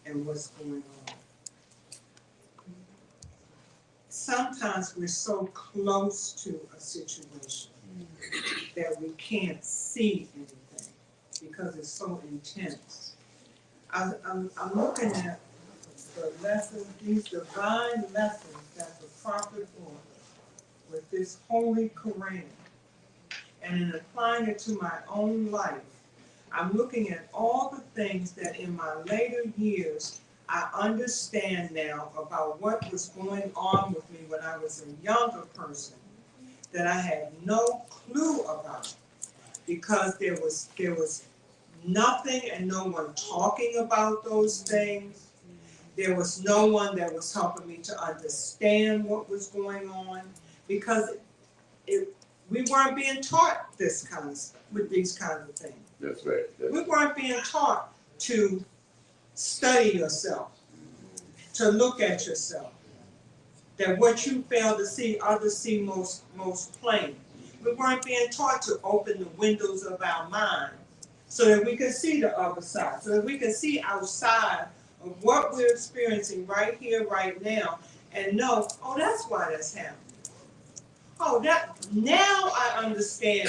and what's going on. Sometimes we're so close to a situation that we can't see anything because it's so intense. I'm looking at the lessons, these divine lessons that the prophet brought with this holy Koran, and in applying it to my own life, I'm looking at all the things that in my later years I understand now about what was going on with me when I was a younger person that I had no clue about, because there was nothing and no one talking about those things. There was no one that was helping me to understand what was going on, because we weren't being taught this kind of stuff, with these kinds of things. That's right. We weren't being taught to study yourself, to look at yourself, that what you fail to see, others see most plain. We weren't being taught to open the windows of our mind so that we could see the other side, so that we could see outside of what we're experiencing right here, right now, and know, oh, that's why that's happening. Oh, now I understand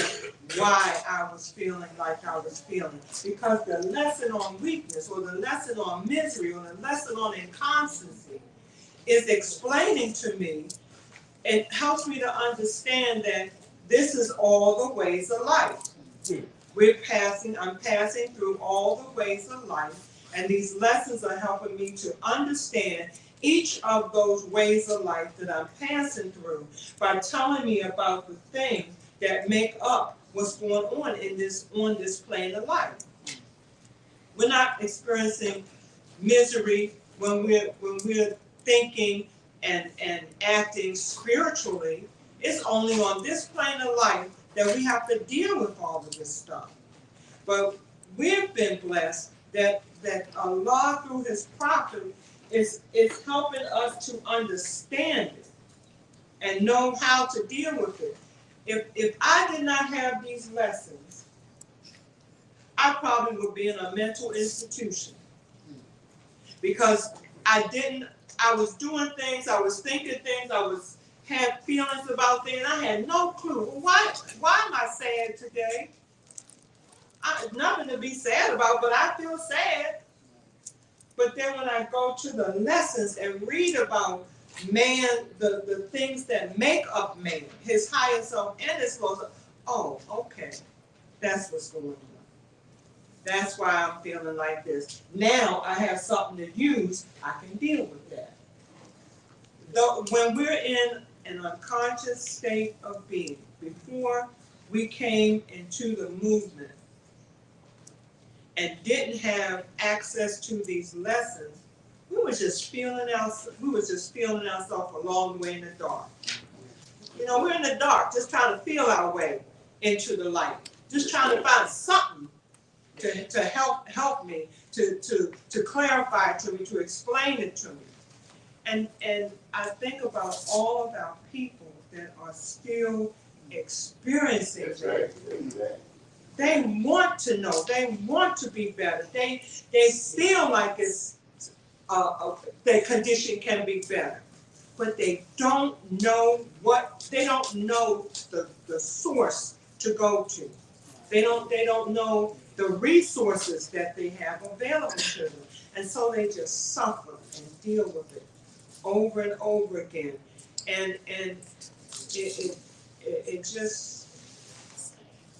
why I was feeling like I was feeling. Because the lesson on weakness, or the lesson on misery, or the lesson on inconstancy is explaining to me, it helps me to understand that this is all the ways of life. I'm passing through all the ways of life, and these lessons are helping me to understand each of those ways of life that I'm passing through by telling me about the things that make up what's going on on this plane of life. We're not experiencing misery when we're thinking and acting spiritually. It's only on this plane of life that we have to deal with all of this stuff. But we've been blessed that Allah, through His prophet, is helping us to understand it and know how to deal with it. If I did not have these lessons, I probably would be in a mental institution, because I was doing things, I was thinking things, had feelings about things, I had no clue. Why am I sad today? Nothing to be sad about, but I feel sad. But then when I go to the lessons and read about man, the things that make up man, his higher self and his lower self, oh, okay, that's what's going on. That's why I'm feeling like this. Now I have something to use, I can deal with that. Though, when we're in an unconscious state of being, before we came into the movement and didn't have access to these lessons, we were just feeling ourselves along the way in the dark. You know, we're in the dark, just trying to feel our way into the light, just trying to find something to help me, to clarify it to me, to explain it to me. And I think about all of our people that are still experiencing that. They want to know, they want to be better. They feel like it's their condition can be better. But they don't know the source to go to. They don't know the resources that they have available to them. And so they just suffer and deal with it over and over again. And it just,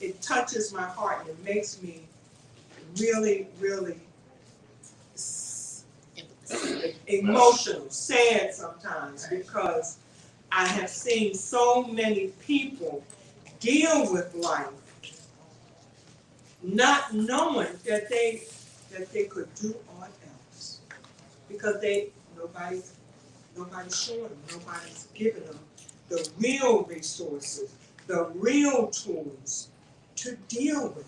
it touches my heart and it makes me really, really emotional, sad sometimes, because I have seen so many people deal with life not knowing that they could do aught else, because nobody's showing them, nobody's giving them the real resources, the real tools to deal with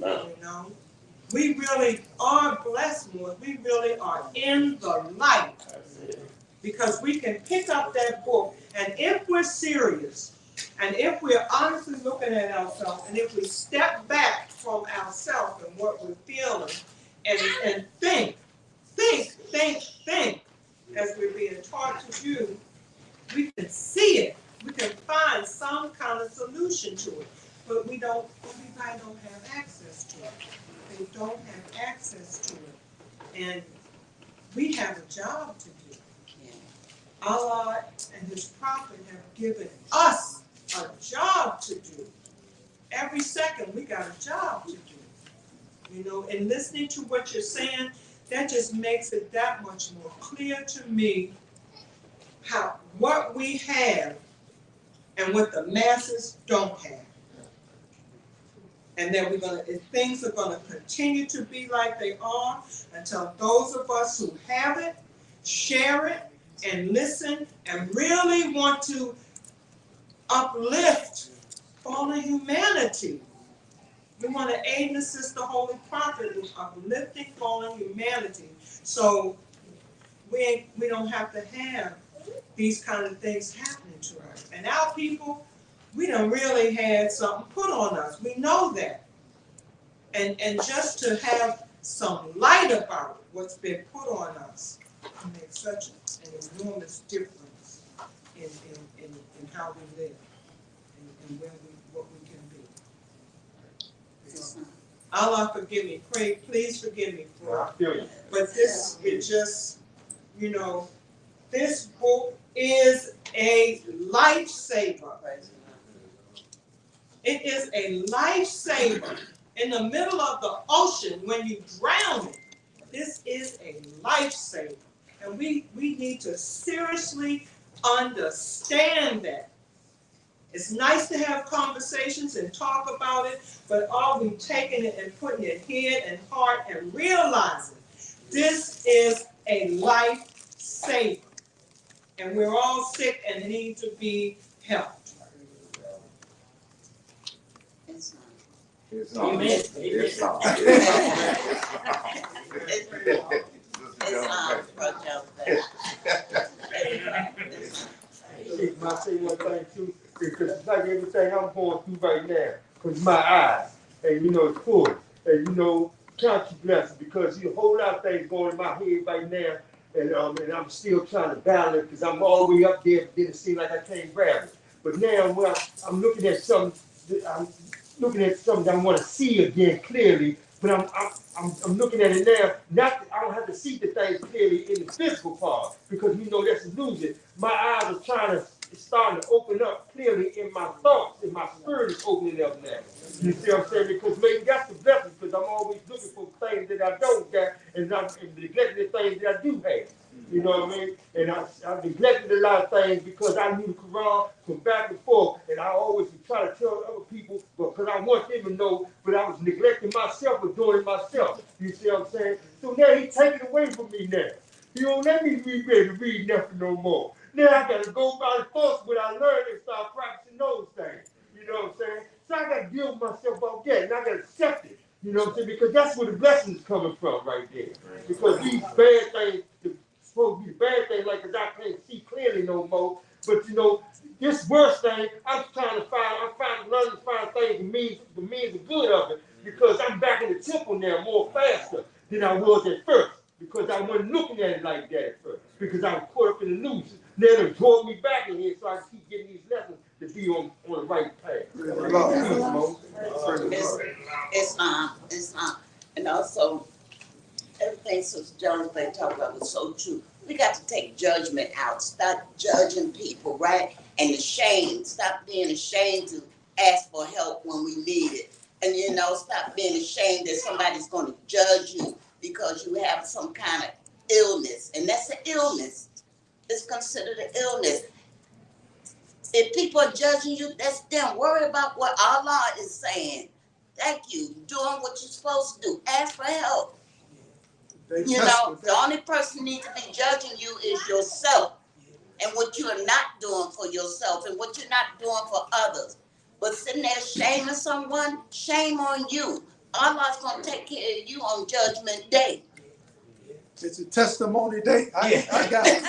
it. You know, we really are blessed, Lord. We really are in the light, because we can pick up that book, and if we're serious, and if we're honestly looking at ourselves, and if we step back from ourselves and what we're feeling, and think, as we're being taught to do, we can see it. We can find some kind of solution to it. But everybody don't have access to it. They don't have access to it. And we have a job to do. Allah and His Prophet have given us a job to do. Every second we got a job to do. You know, and listening to what you're saying, that just makes it that much more clear to me what we have and what the masses don't have. And that things are gonna continue to be like they are until those of us who have it, share it, and listen, and really want to uplift fallen humanity. We want to aid and assist the Holy Prophet with uplifting fallen humanity, so we don't have to have these kind of things happening to us. And our people, we done really had something put on us. We know that. And just to have some light about it, what's been put on us, makes such an enormous difference in how we live and what we can be. So, Allah forgive me. Please forgive me for it. But this is just, you know, this book is a lifesaver. It is a lifesaver. In the middle of the ocean, when you drown it, this is a lifesaver. And we need to seriously understand that. It's nice to have conversations and talk about it, but are we taking it and putting it head and heart and realizing this is a lifesaver? And we're all sick and need to be helped. It's on. on. Amen. It's on. I say one thing too, because it's like everything I'm going through right now, because my eyes, and you know, it's full, and you know, count your blessings, because you a whole lot of things going in my head right now, and I'm still trying to battle it, because I'm all the way up there, but then it seems like I can't grab it. But now, well, I'm looking at something I want to see again clearly, but I'm looking at it now. I don't have to see the things clearly in the physical part, because you know that's an illusion. My eyes are trying to it's starting to open up clearly in my thoughts, and my spirit is opening up now. You see what I'm saying? Because maybe that's the blessing, because I'm always looking for things that I don't got, and I'm neglecting the things that I do have. You know what I mean? And I neglected a lot of things because I knew the Quran from back and forth, and I always would try to tell other people, but because I want them to know, but I was neglecting myself or doing it myself. You see what I'm saying? So now he taking it away from me now. He don't let me read nothing no more. Now I gotta go by the thoughts what I learned and start practicing those things. You know what I'm saying? So I gotta deal with myself about that, and I gotta accept it. You know what I'm saying? Because that's where the blessings coming from right there. Because these bad things, supposed to be the bad thing, like, cause I can't see clearly no more. But you know, this worst thing, I'm learning to find things that means the good of it, because I'm back in the temple now more faster than I was at first. Because I wasn't looking at it like that at first. Because I was caught up in the illusion. Then it brought me back in here so I can keep getting these lessons to be on the right path. Islam. And also, everything Sister Jones they talk about was so true. We got to take judgment out. Stop judging people, right? And the shame. Stop being ashamed to ask for help when we need it. And stop being ashamed that somebody's going to judge you because you have some kind of illness. And that's an illness. It's considered an illness. If people are judging you, that's them. Worry about what Allah is saying. Thank you. Doing what you're supposed to do. Ask for help. The only person needs to be judging you is yourself, and what you are not doing for yourself, and what you're not doing for others. But sitting there shaming someone, shame on you. Allah's going to take care of you on Judgment Day. It's a testimony day. I got it.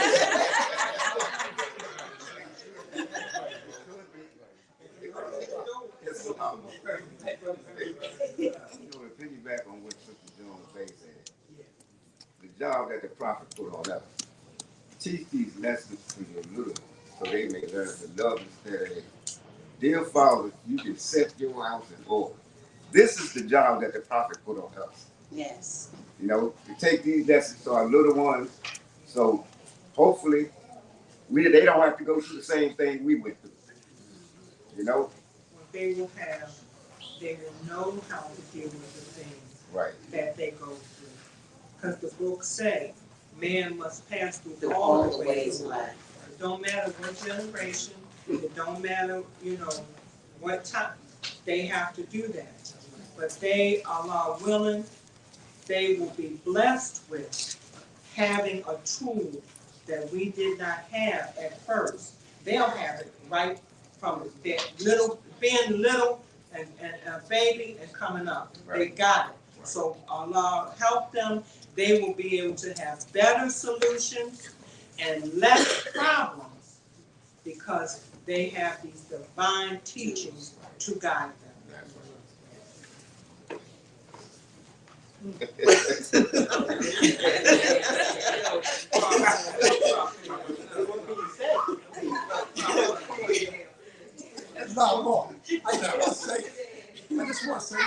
To piggyback on what Sister Jones Bay said, the job that the prophet put on us, teach these lessons to your little ones so they may learn to love instead of hate. Dear Father, you can set your house in order. This is the job that the prophet put on us. Yes. To take these lessons to our little ones, so hopefully they don't have to go through the same thing we went through. They will know how to deal with the things that they go through. Because the books say, man must pass through all the ways of life. It don't matter what generation, it don't matter, what time, they have to do that. But they, Allah willing, they will be blessed with having a tool that we did not have at first. They'll have it right from their being little and a baby and coming up. They got it. So Allah help them. They will be able to have better solutions and less problems because they have these divine teachings to guide them. That's not wrong. I just want to say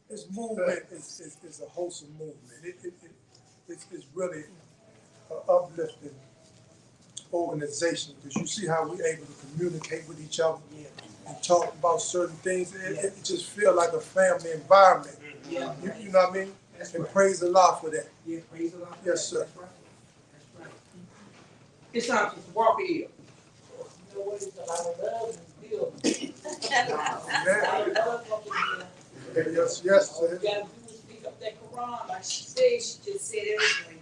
this movement is a wholesome movement. It's really an uplifting organization because you see how we're able to communicate with each other and talk about certain things. It just feels like a family environment. You know what I mean? And praise Allah for that. Yeah, praise Allah. Yes, sir. That's right. That's right. It's time to walk here. You know what? It's a lot of love and deal. Yes, yes, All sir. you gotta do is pick up that Quran. Like she said, she just said everything.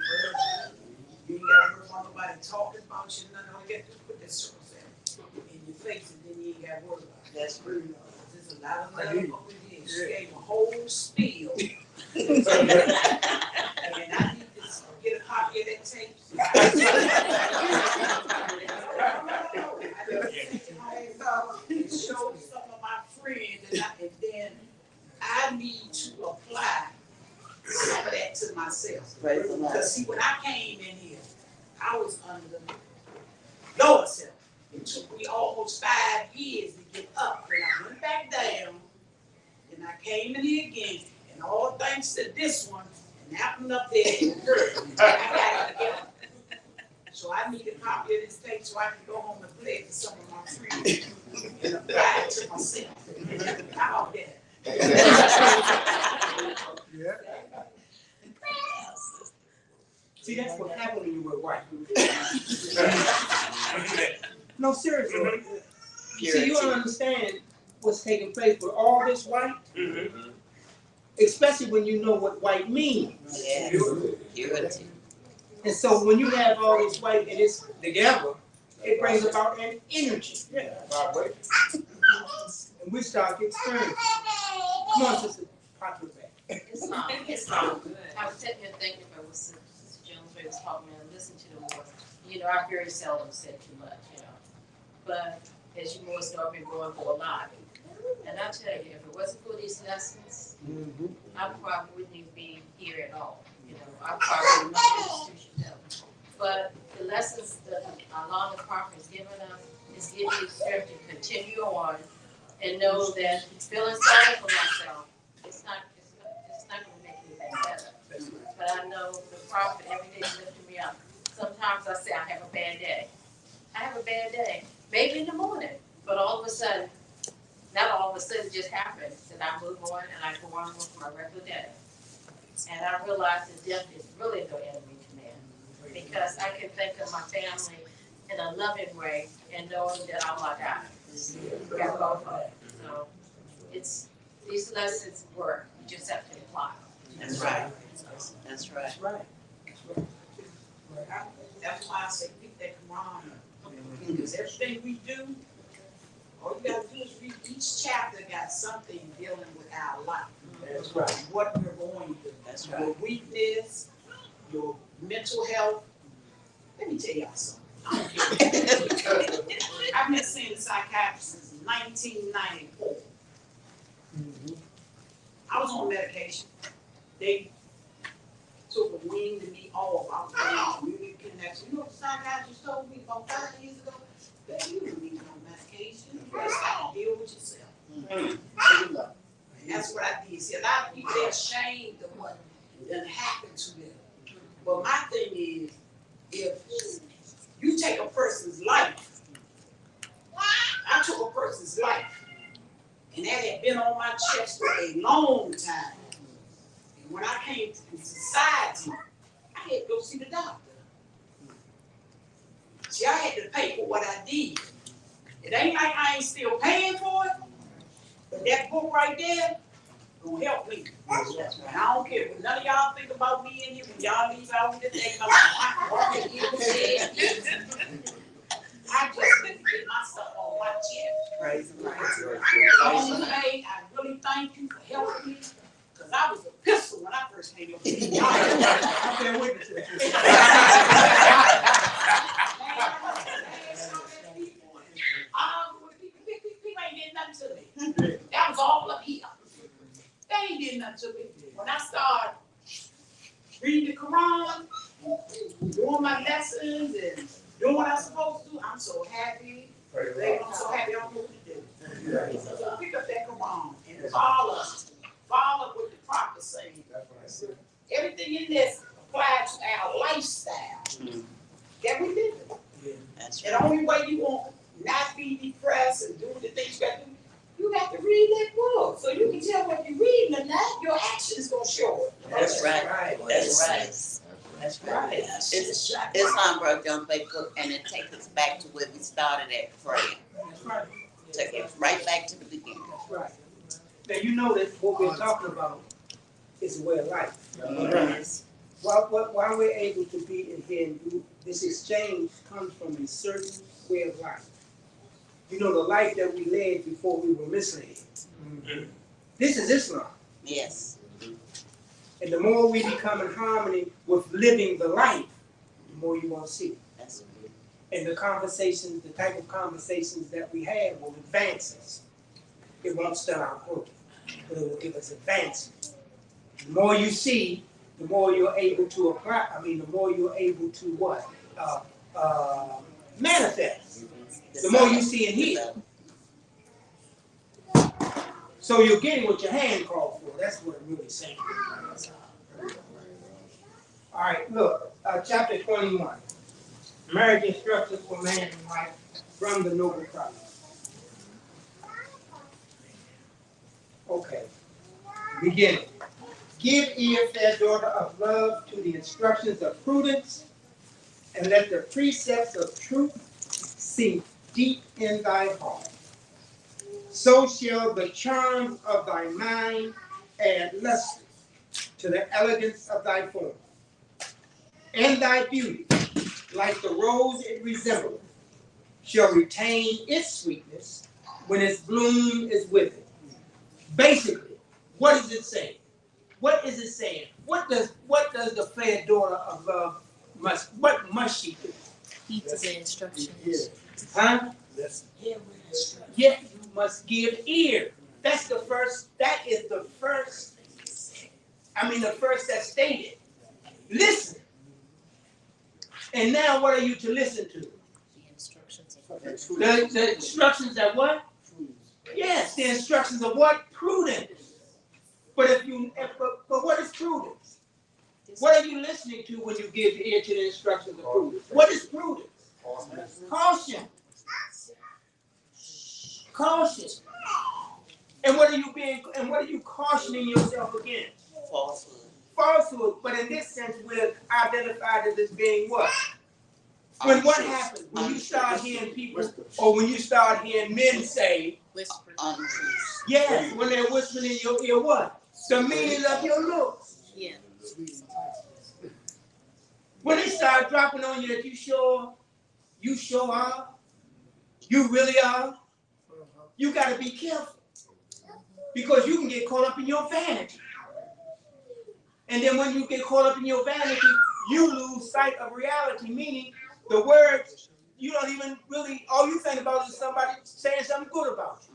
You ain't gotta worry about nobody talking about you. Nothing. All you gotta do is put that circle in your face, and then you ain't gotta worry about it. That's true. There's a lot of love over here. She gave a whole spiel. And I need to get a copy of that tape. It shows some of my friends, and then I need to apply some of that to myself. Because see, when I came in here, I was under the lower self. It took me almost 5 years to get up. Then I went back down, and I came in here again. And all thanks to this one, and that one up there, I got it together. So I need a copy of this tape so I can go home and play it to some of my friends and apply it to myself. How about that? Yeah. See, that's what happened when you were white. No, seriously. See, you don't understand what's taking place with all this white, especially when you know what white means. Yes. Purity. And so when you have all this white and it's together, it brings about an energy. And we start to experience it. Come on, sister, pop your back. It's not good. I was sitting here thinking about what Sister Jones was talking and listening to them more. You know, I very seldom said too much, you know. But as you more so, I've been going through a lot. And I tell you, if it wasn't for these lessons, I probably wouldn't even be here at all. You know, I probably wouldn't be in the institution now. But the lessons that our long Prophet has given us is giving me strength to continue on and know that feeling sorry for myself, it's not going to make anything better. But I know the Prophet every day is lifting me up. Sometimes I say I have a bad day. I have a bad day. Maybe in the morning, but all of a sudden, not all of a sudden, it just happens that I move on and I go on with my regular day. And I realize that death is really no enemy to man, because I can think of my family in a loving way and knowing that I'm like God. Got both of it. So it's these lessons work. You just have to apply them. That's right. That's right. That's right. That's why I say pick that Quran up. Because everything we do, all you gotta do is read each chapter got something dealing with our life. That's right. What we're going through. That's Your weakness, your mental health. Let me tell y'all something. I don't care. I've been seeing a psychiatrist since 1994. I was on medication. They took a wean to me off. I was on community connection. You know what the psychiatrist told me about 5 years ago? That you don't need no medication. You just gotta deal with yourself. And that's what I did. See, a lot of people, they're ashamed of what done happened to them. But my thing is, if you take a person's life, I took a person's life, and that had been on my chest for a long time. And when I came to society, I had to go see the doctor. See, I had to pay for what I did. It ain't like I ain't still paying for it, but that book right there gonna help me. That's right. I don't care what none of y'all think about me in here. When y'all leave out with the thing about my walking in the bed. I just need to get myself on my chest. Praise the Lord. I really thank you for helping me. Because I was a pistol when I first came up here. I can't witness it. People ain't did nothing to me. That was all up here. They ain't did nothing to me. When I started reading the Quran, doing my lessons, and doing what I'm supposed to do, I'm so happy. I'm so happy I don't know what to do. So pick up that Quran and follow what the prophet saying. Everything in this applies to our lifestyle that we live in. That's And the only way you won't not be depressed and do the things you got to do, you have to read that book. So you can tell what you're reading or not, your actions going to show it. That's right. That's right. That's right. Islam broke down Facebook, and it takes us back to where we started at praying. That's right. Take it right back to the beginning. That's right. Now you know that what we're talking about is a way of life. Yes. Why we're able to be in here and do this exchange comes from a certain way of life. You know, the life that we led before we were misled. This is Islam. Yes. And the more we become in harmony with living the life, the more you want to see it. That's good. And the conversations, the type of conversations that we have will advance us. It won't start out growth, but it will give us advancement. The more you see, the more you're able to apply. The more you're able to what? Manifest. The more you see and hear. So you're getting what your hand called for. That's what I'm really saying. All right, look, chapter 21. Marriage instructions for man and wife from the Noble Prophet. Okay, beginning. Give ear, fair daughter of love, to the instructions of prudence, and let the precepts of truth sink deep in thy heart. So shall the charms of thy mind add luster to the elegance of thy form. And thy beauty, like the rose it resembleth, shall retain its sweetness when its bloom is withered. Basically, what is it saying? What is it saying? What does the fair daughter of love what must she do? Heed to the instructions. Huh? Yeah, you must give ear. That is the first that's stated. Listen. And now what are you to listen to? The instructions of The instructions of what? Yes, the instructions of what? Prudence. But what is prudence? What are you listening to when you give ear to the instructions of prudence? What is prudence? Caution. Caution. And what are you cautioning yourself against? Falsehood. Falsehood. But in this sense, we're identified as being what? When what happens? When you start hearing people, or when you start hearing men say, whisper. Yes, when they're whispering in your ear, what? The meaning of your looks. Yeah. When they start dropping on you that you sure are, you really are, you got to be careful. Because you can get caught up in your vanity. And then when you get caught up in your vanity, you lose sight of reality, meaning the words, you don't even really, all you think about is somebody saying something good about you.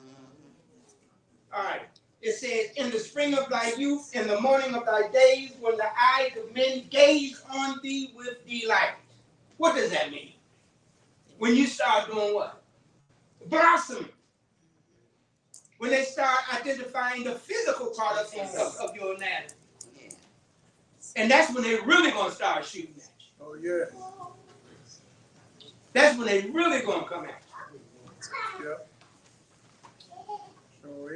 All right. It says, in the spring of thy youth, in the morning of thy days, when the eyes of men gaze on thee with delight. What does that mean? When you start doing what? Blossoming. When they start identifying the physical part of your anatomy. And that's when they're really going to start shooting at you. Oh, yeah. That's when they're really going to come at you. Yeah.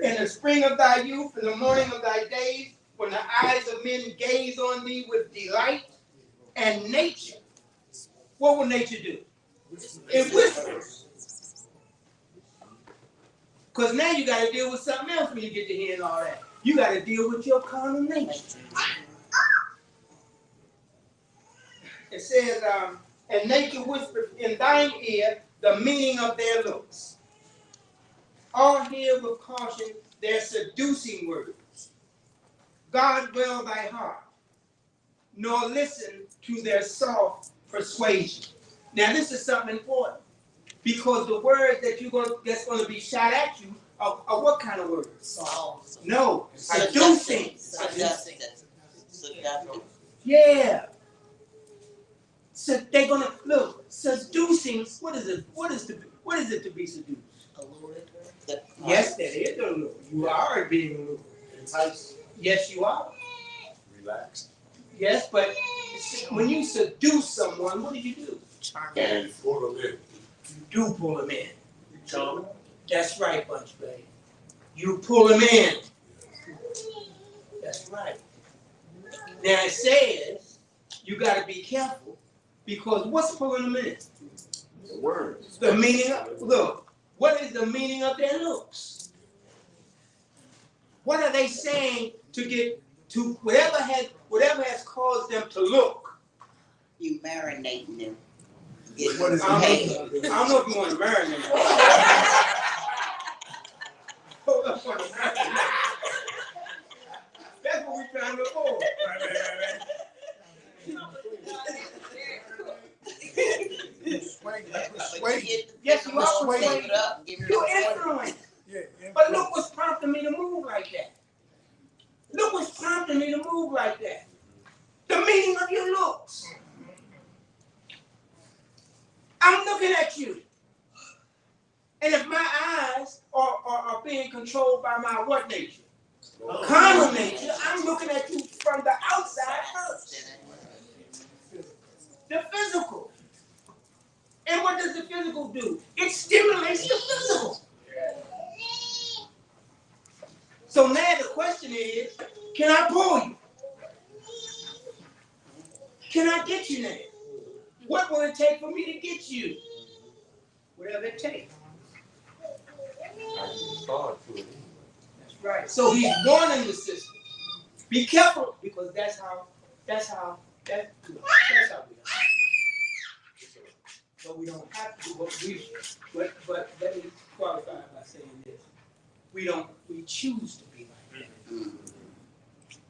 In the spring of thy youth, in the morning of thy days, when the eyes of men gaze on thee with delight, and nature, what will nature do? It whispers. Because now you got to deal with something else when you get to hearing all that. You got to deal with your carnal nature. It says, and nature whispers in thine ear the meaning of their looks. All hear with caution their seducing words. Guard well thy heart, nor listen to their soft persuasion. Now this is something important, because the words that's going to be shot at you are what kind of words? No, seducing. Seductive. Yeah. So they're gonna look seducing. What is it? What is it to be seduced? Yes, that is the lure. You are being lured. Enticed. Yes, you are. Relaxed. Yes, but when you seduce someone, what do? And pull them in. You do pull them in. Charm. That's right, Bunch Baby. You pull them in. That's right. Now it says you got to be careful, because what's pulling them in? The words. The meaning of, look, what is the meaning of their looks? What are they saying to get to whatever has caused them to look? You marinating them. What is I don't know if you want to marinate them. That's what we're trying to avoid. Yes, you are persuaded. You're influenced. But look what's prompting me to move like that. Look what's prompting me to move like that. The meaning of your looks. I'm looking at you. And if my eyes are being controlled by my what nature? Carnal nature, I'm looking at you from the outside first. The physical. And what does the physical do? It stimulates the physical. So now the question is, can I pull you? Can I get you there? What will it take for me to get you? Whatever it takes. That's right. So he's warning the system. Be careful, because that's how we are. So we don't have to do what but let me qualify by saying this. We choose to be like that.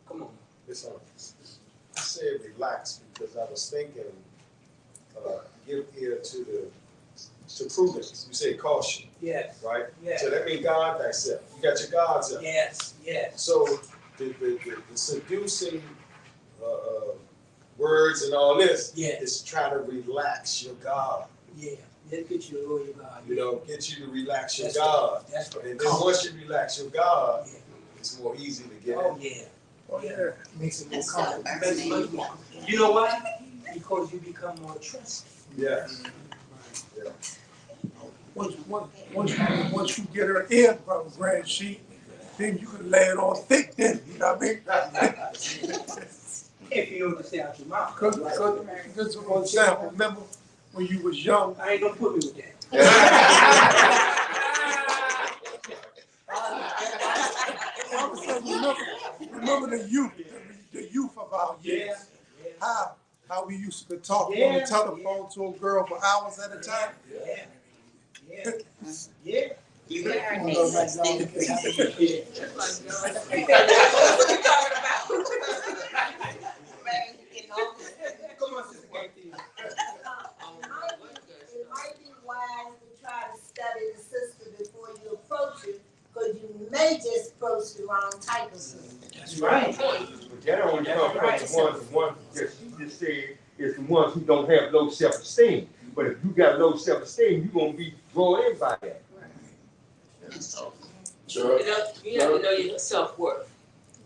Come on. Listen, I said relax because I was thinking, give ear to prudence. You said caution. Yes. Right? Yes. So that means guard thyself. You got your guards up. Yes, yes. So the seducing words and all this is try to relax your guard. Yeah. Let's get you to lower your guard. You know, get you to relax your That's guard. right. That's right. And then once you relax your guard, it's more easy to get Oh in. yeah. Oh, yeah. Makes it more comfortable. You know why? Because you become more trusting. Yeah. Once you get her in, Brother Grant, then you can lay it on thick then, you know what I mean? If you don't say out your mouth. Because, just for example, remember when you was young? I ain't gonna put me with that. Remember the youth of our years. How we used to talk on the telephone to a girl for hours at a time. Yeah. It might be wise to try to study the sister before you approach it, because you may just approach the wrong type of sister. That's right. But that only comes from the ones that she just said is the ones who don't have low self-esteem. But if you got low self-esteem, you're gonna be drawn in by that. Sure. You have to know your self-worth.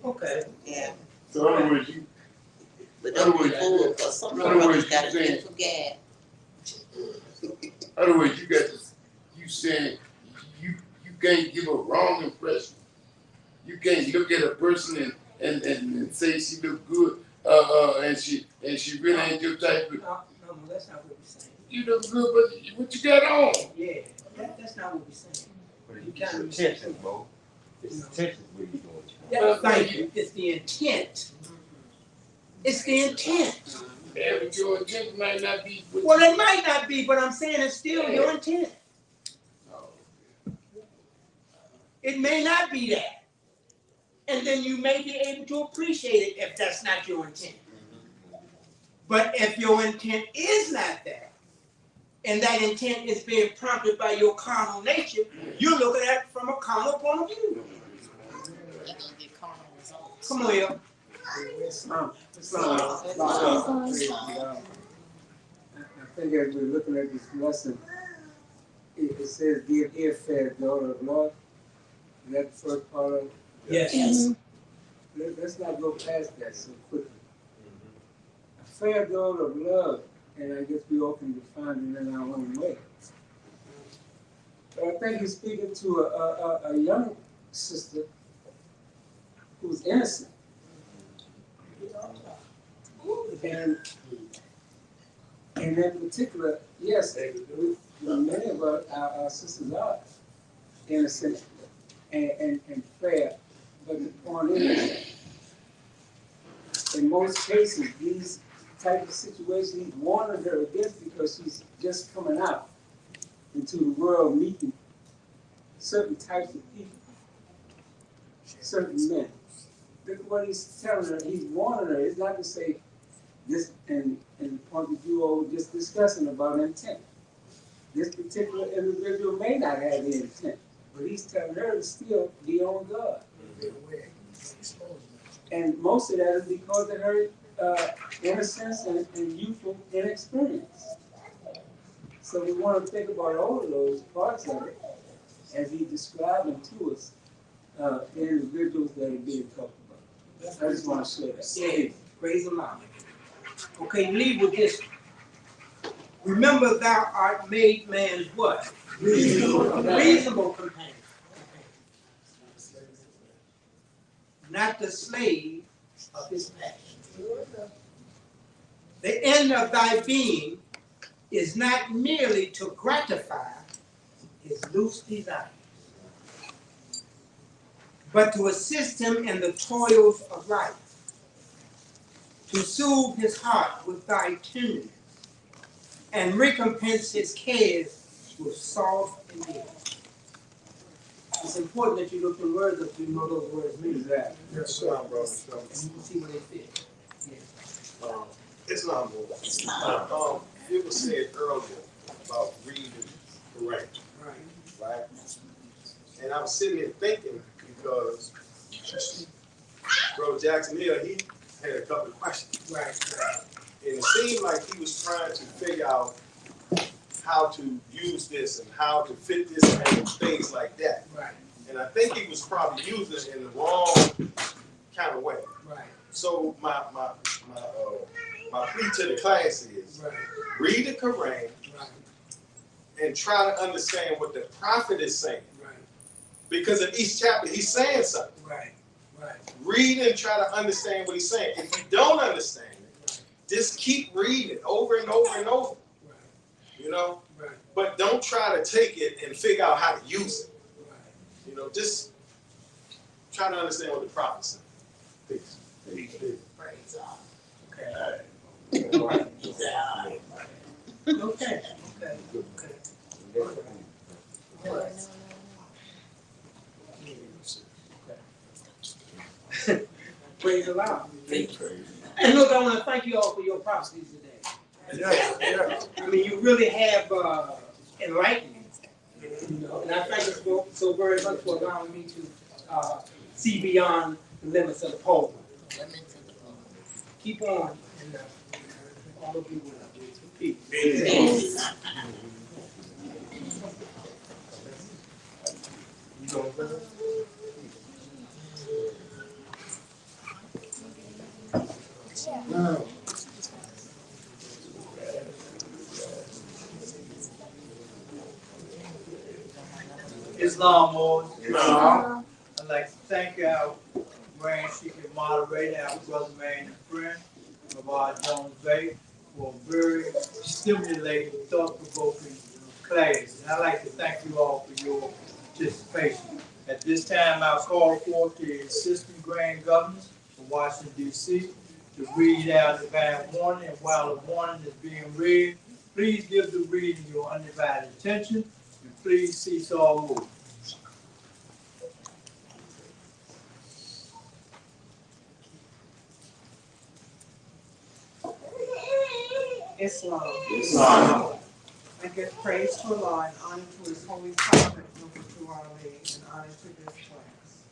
Okay. Yeah. So in other words, But don't be fooled, because some brothers got a mental gap. in other words, you got this, you saying you can't give a wrong impression. You can't look at a person and say she look good, and she really ain't your type of. No, that's not what we're saying. You look good, but what you got on? Yeah, that's not what we're saying. It's attention, bro. It's attention where you doing. Yeah, thank you. It's the intent. It's the intent. Yeah, but your intent might not be. Well, it might not be, but I'm saying it's still your intent. It may not be that. And then you may be able to appreciate it if that's not your intent. But if your intent is not that, and that intent is being prompted by your carnal nature, you're looking at it from a carnal point of view. Come on here. I think as we're looking at this lesson, it says, give ear, fair daughter of love. Is that the first part of it? Yes. Let's not go past that so quickly. A fair daughter of love, and I guess we all can define it in our own way. But I think he's speaking to a young sister who's innocent. And in particular, yes, many of our sisters are innocent and fair, but the point is, in most cases, these type of situations, he's warning her against because she's just coming out into the world meeting certain types of people, certain men. Look at what he's telling her. He's warning her. It's not to say this and the point that you all were just discussing about intent. This particular individual may not have the intent, but he's telling her to still be on guard. And most of that is because of her innocence and youthful inexperience. So we want to think about all of those parts of it as he described them to us, the individuals that are being talked about. I just want to share that. Yeah, praise the Lord. Okay, leave with this. Remember, thou art made man's what? Reasonable companion. Not the slave of his passion. The end of thy being is not merely to gratify his loose desires, but to assist him in the toils of life, to soothe his heart with thy tenderness, and recompense his cares with soft endearment. It's important that you look the words up so you know those words mean. Exactly. Yes, sir. sir. And you can see where they fit. Islam, it was said earlier about reading Koran, right? And I was sitting here thinking because Brother Jackson Hill, he had a couple of questions. Right. And it seemed like he was trying to figure out how to use this and how to fit this in and things like that. Right. And I think he was probably using it in the wrong kind of way. Right. So my plea to the class is read the Quran and try to understand what the prophet is saying. Right. Because in each chapter he's saying something. Right. Right. Read and try to understand what he's saying. If you don't understand it, just keep reading it over and over and over. Right. You know? Right. But don't try to take it and figure out how to use it. Right. You know, just try to understand what the prophet said. Peace. Praise God. Okay. Okay. Praise the Lord. And look, I want to thank you all for your prophecies today. Yeah. I mean, you really have enlightened me. You know, and I thank you so very much for allowing me to see beyond the limits of the pole. Keep on, and all of you will. Peace. Now, Islam Lord. I'd like to thank our grand chief and moderator, our brother, man, and friend of our Jones Bay for a very stimulating, thought-provoking class. And I'd like to thank you all for your participation. At this time, I'll call forth the Assistant Grand Governors of Washington, D.C. to read our divine warning. And while the warning is being read, please give the reading your undivided attention and please cease all movement. Islam. I give praise to Allah and honor to His holy prophet, to our Lady, and honor to this class.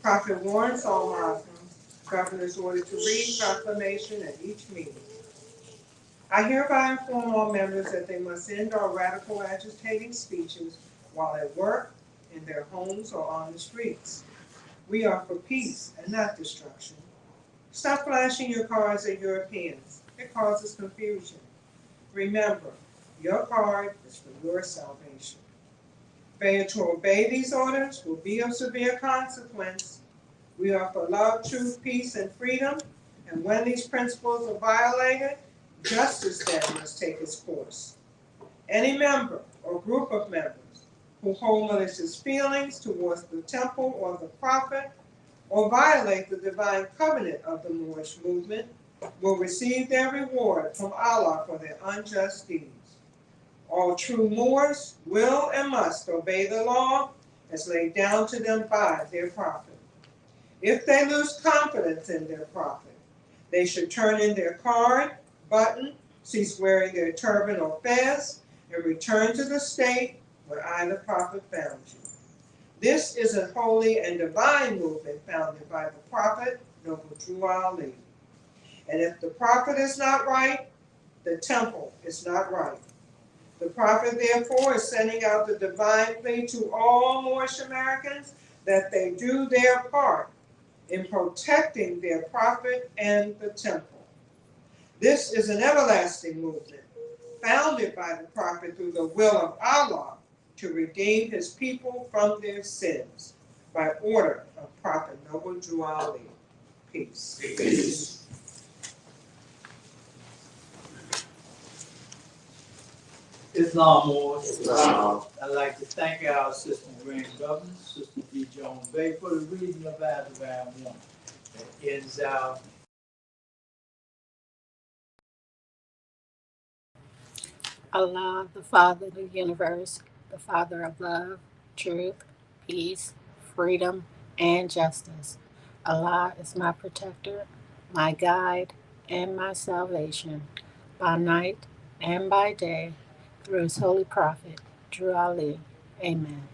Prophet warns all Muslims, governors ordered to read proclamation at each meeting. I hereby inform all members that they must end all radical agitating speeches while at work, in their homes, or on the streets. We are for peace and not destruction. Stop flashing your cards at Europeans. It causes confusion. Remember, your card is for your salvation. Failure to obey these orders will be of severe consequence. We are for love, truth, peace, and freedom, and when these principles are violated, justice then must take its course. Any member or group of members who hold malicious feelings towards the temple or the prophet or violate the divine covenant of the Moorish movement will receive their reward from Allah for their unjust deeds. All true Moors will and must obey the law as laid down to them by their prophet. If they lose confidence in their prophet, they should turn in their card, button, cease wearing their turban or fez, and return to the state where I, the prophet, found you. This is a holy and divine movement founded by the prophet, Noble Drew Ali. And if the prophet is not right, the temple is not right. The prophet, therefore, is sending out the divine plea to all Moorish Americans that they do their part in protecting their prophet and the temple. This is an everlasting movement founded by the prophet through the will of Allah to redeem his people from their sins by order of Prophet Noble Drew Ali. Peace. Peace. Islam Moore. Islam. I'd like to thank our Assistant Grand Governor, Sister D. Jones Bay, for the reading of Abraham 1. That ends our Allah, the Father of the universe, the Father of love, truth, peace, freedom, and justice. Allah is my protector, my guide, and my salvation, by night and by day, through his holy prophet, Drew Ali. Amen.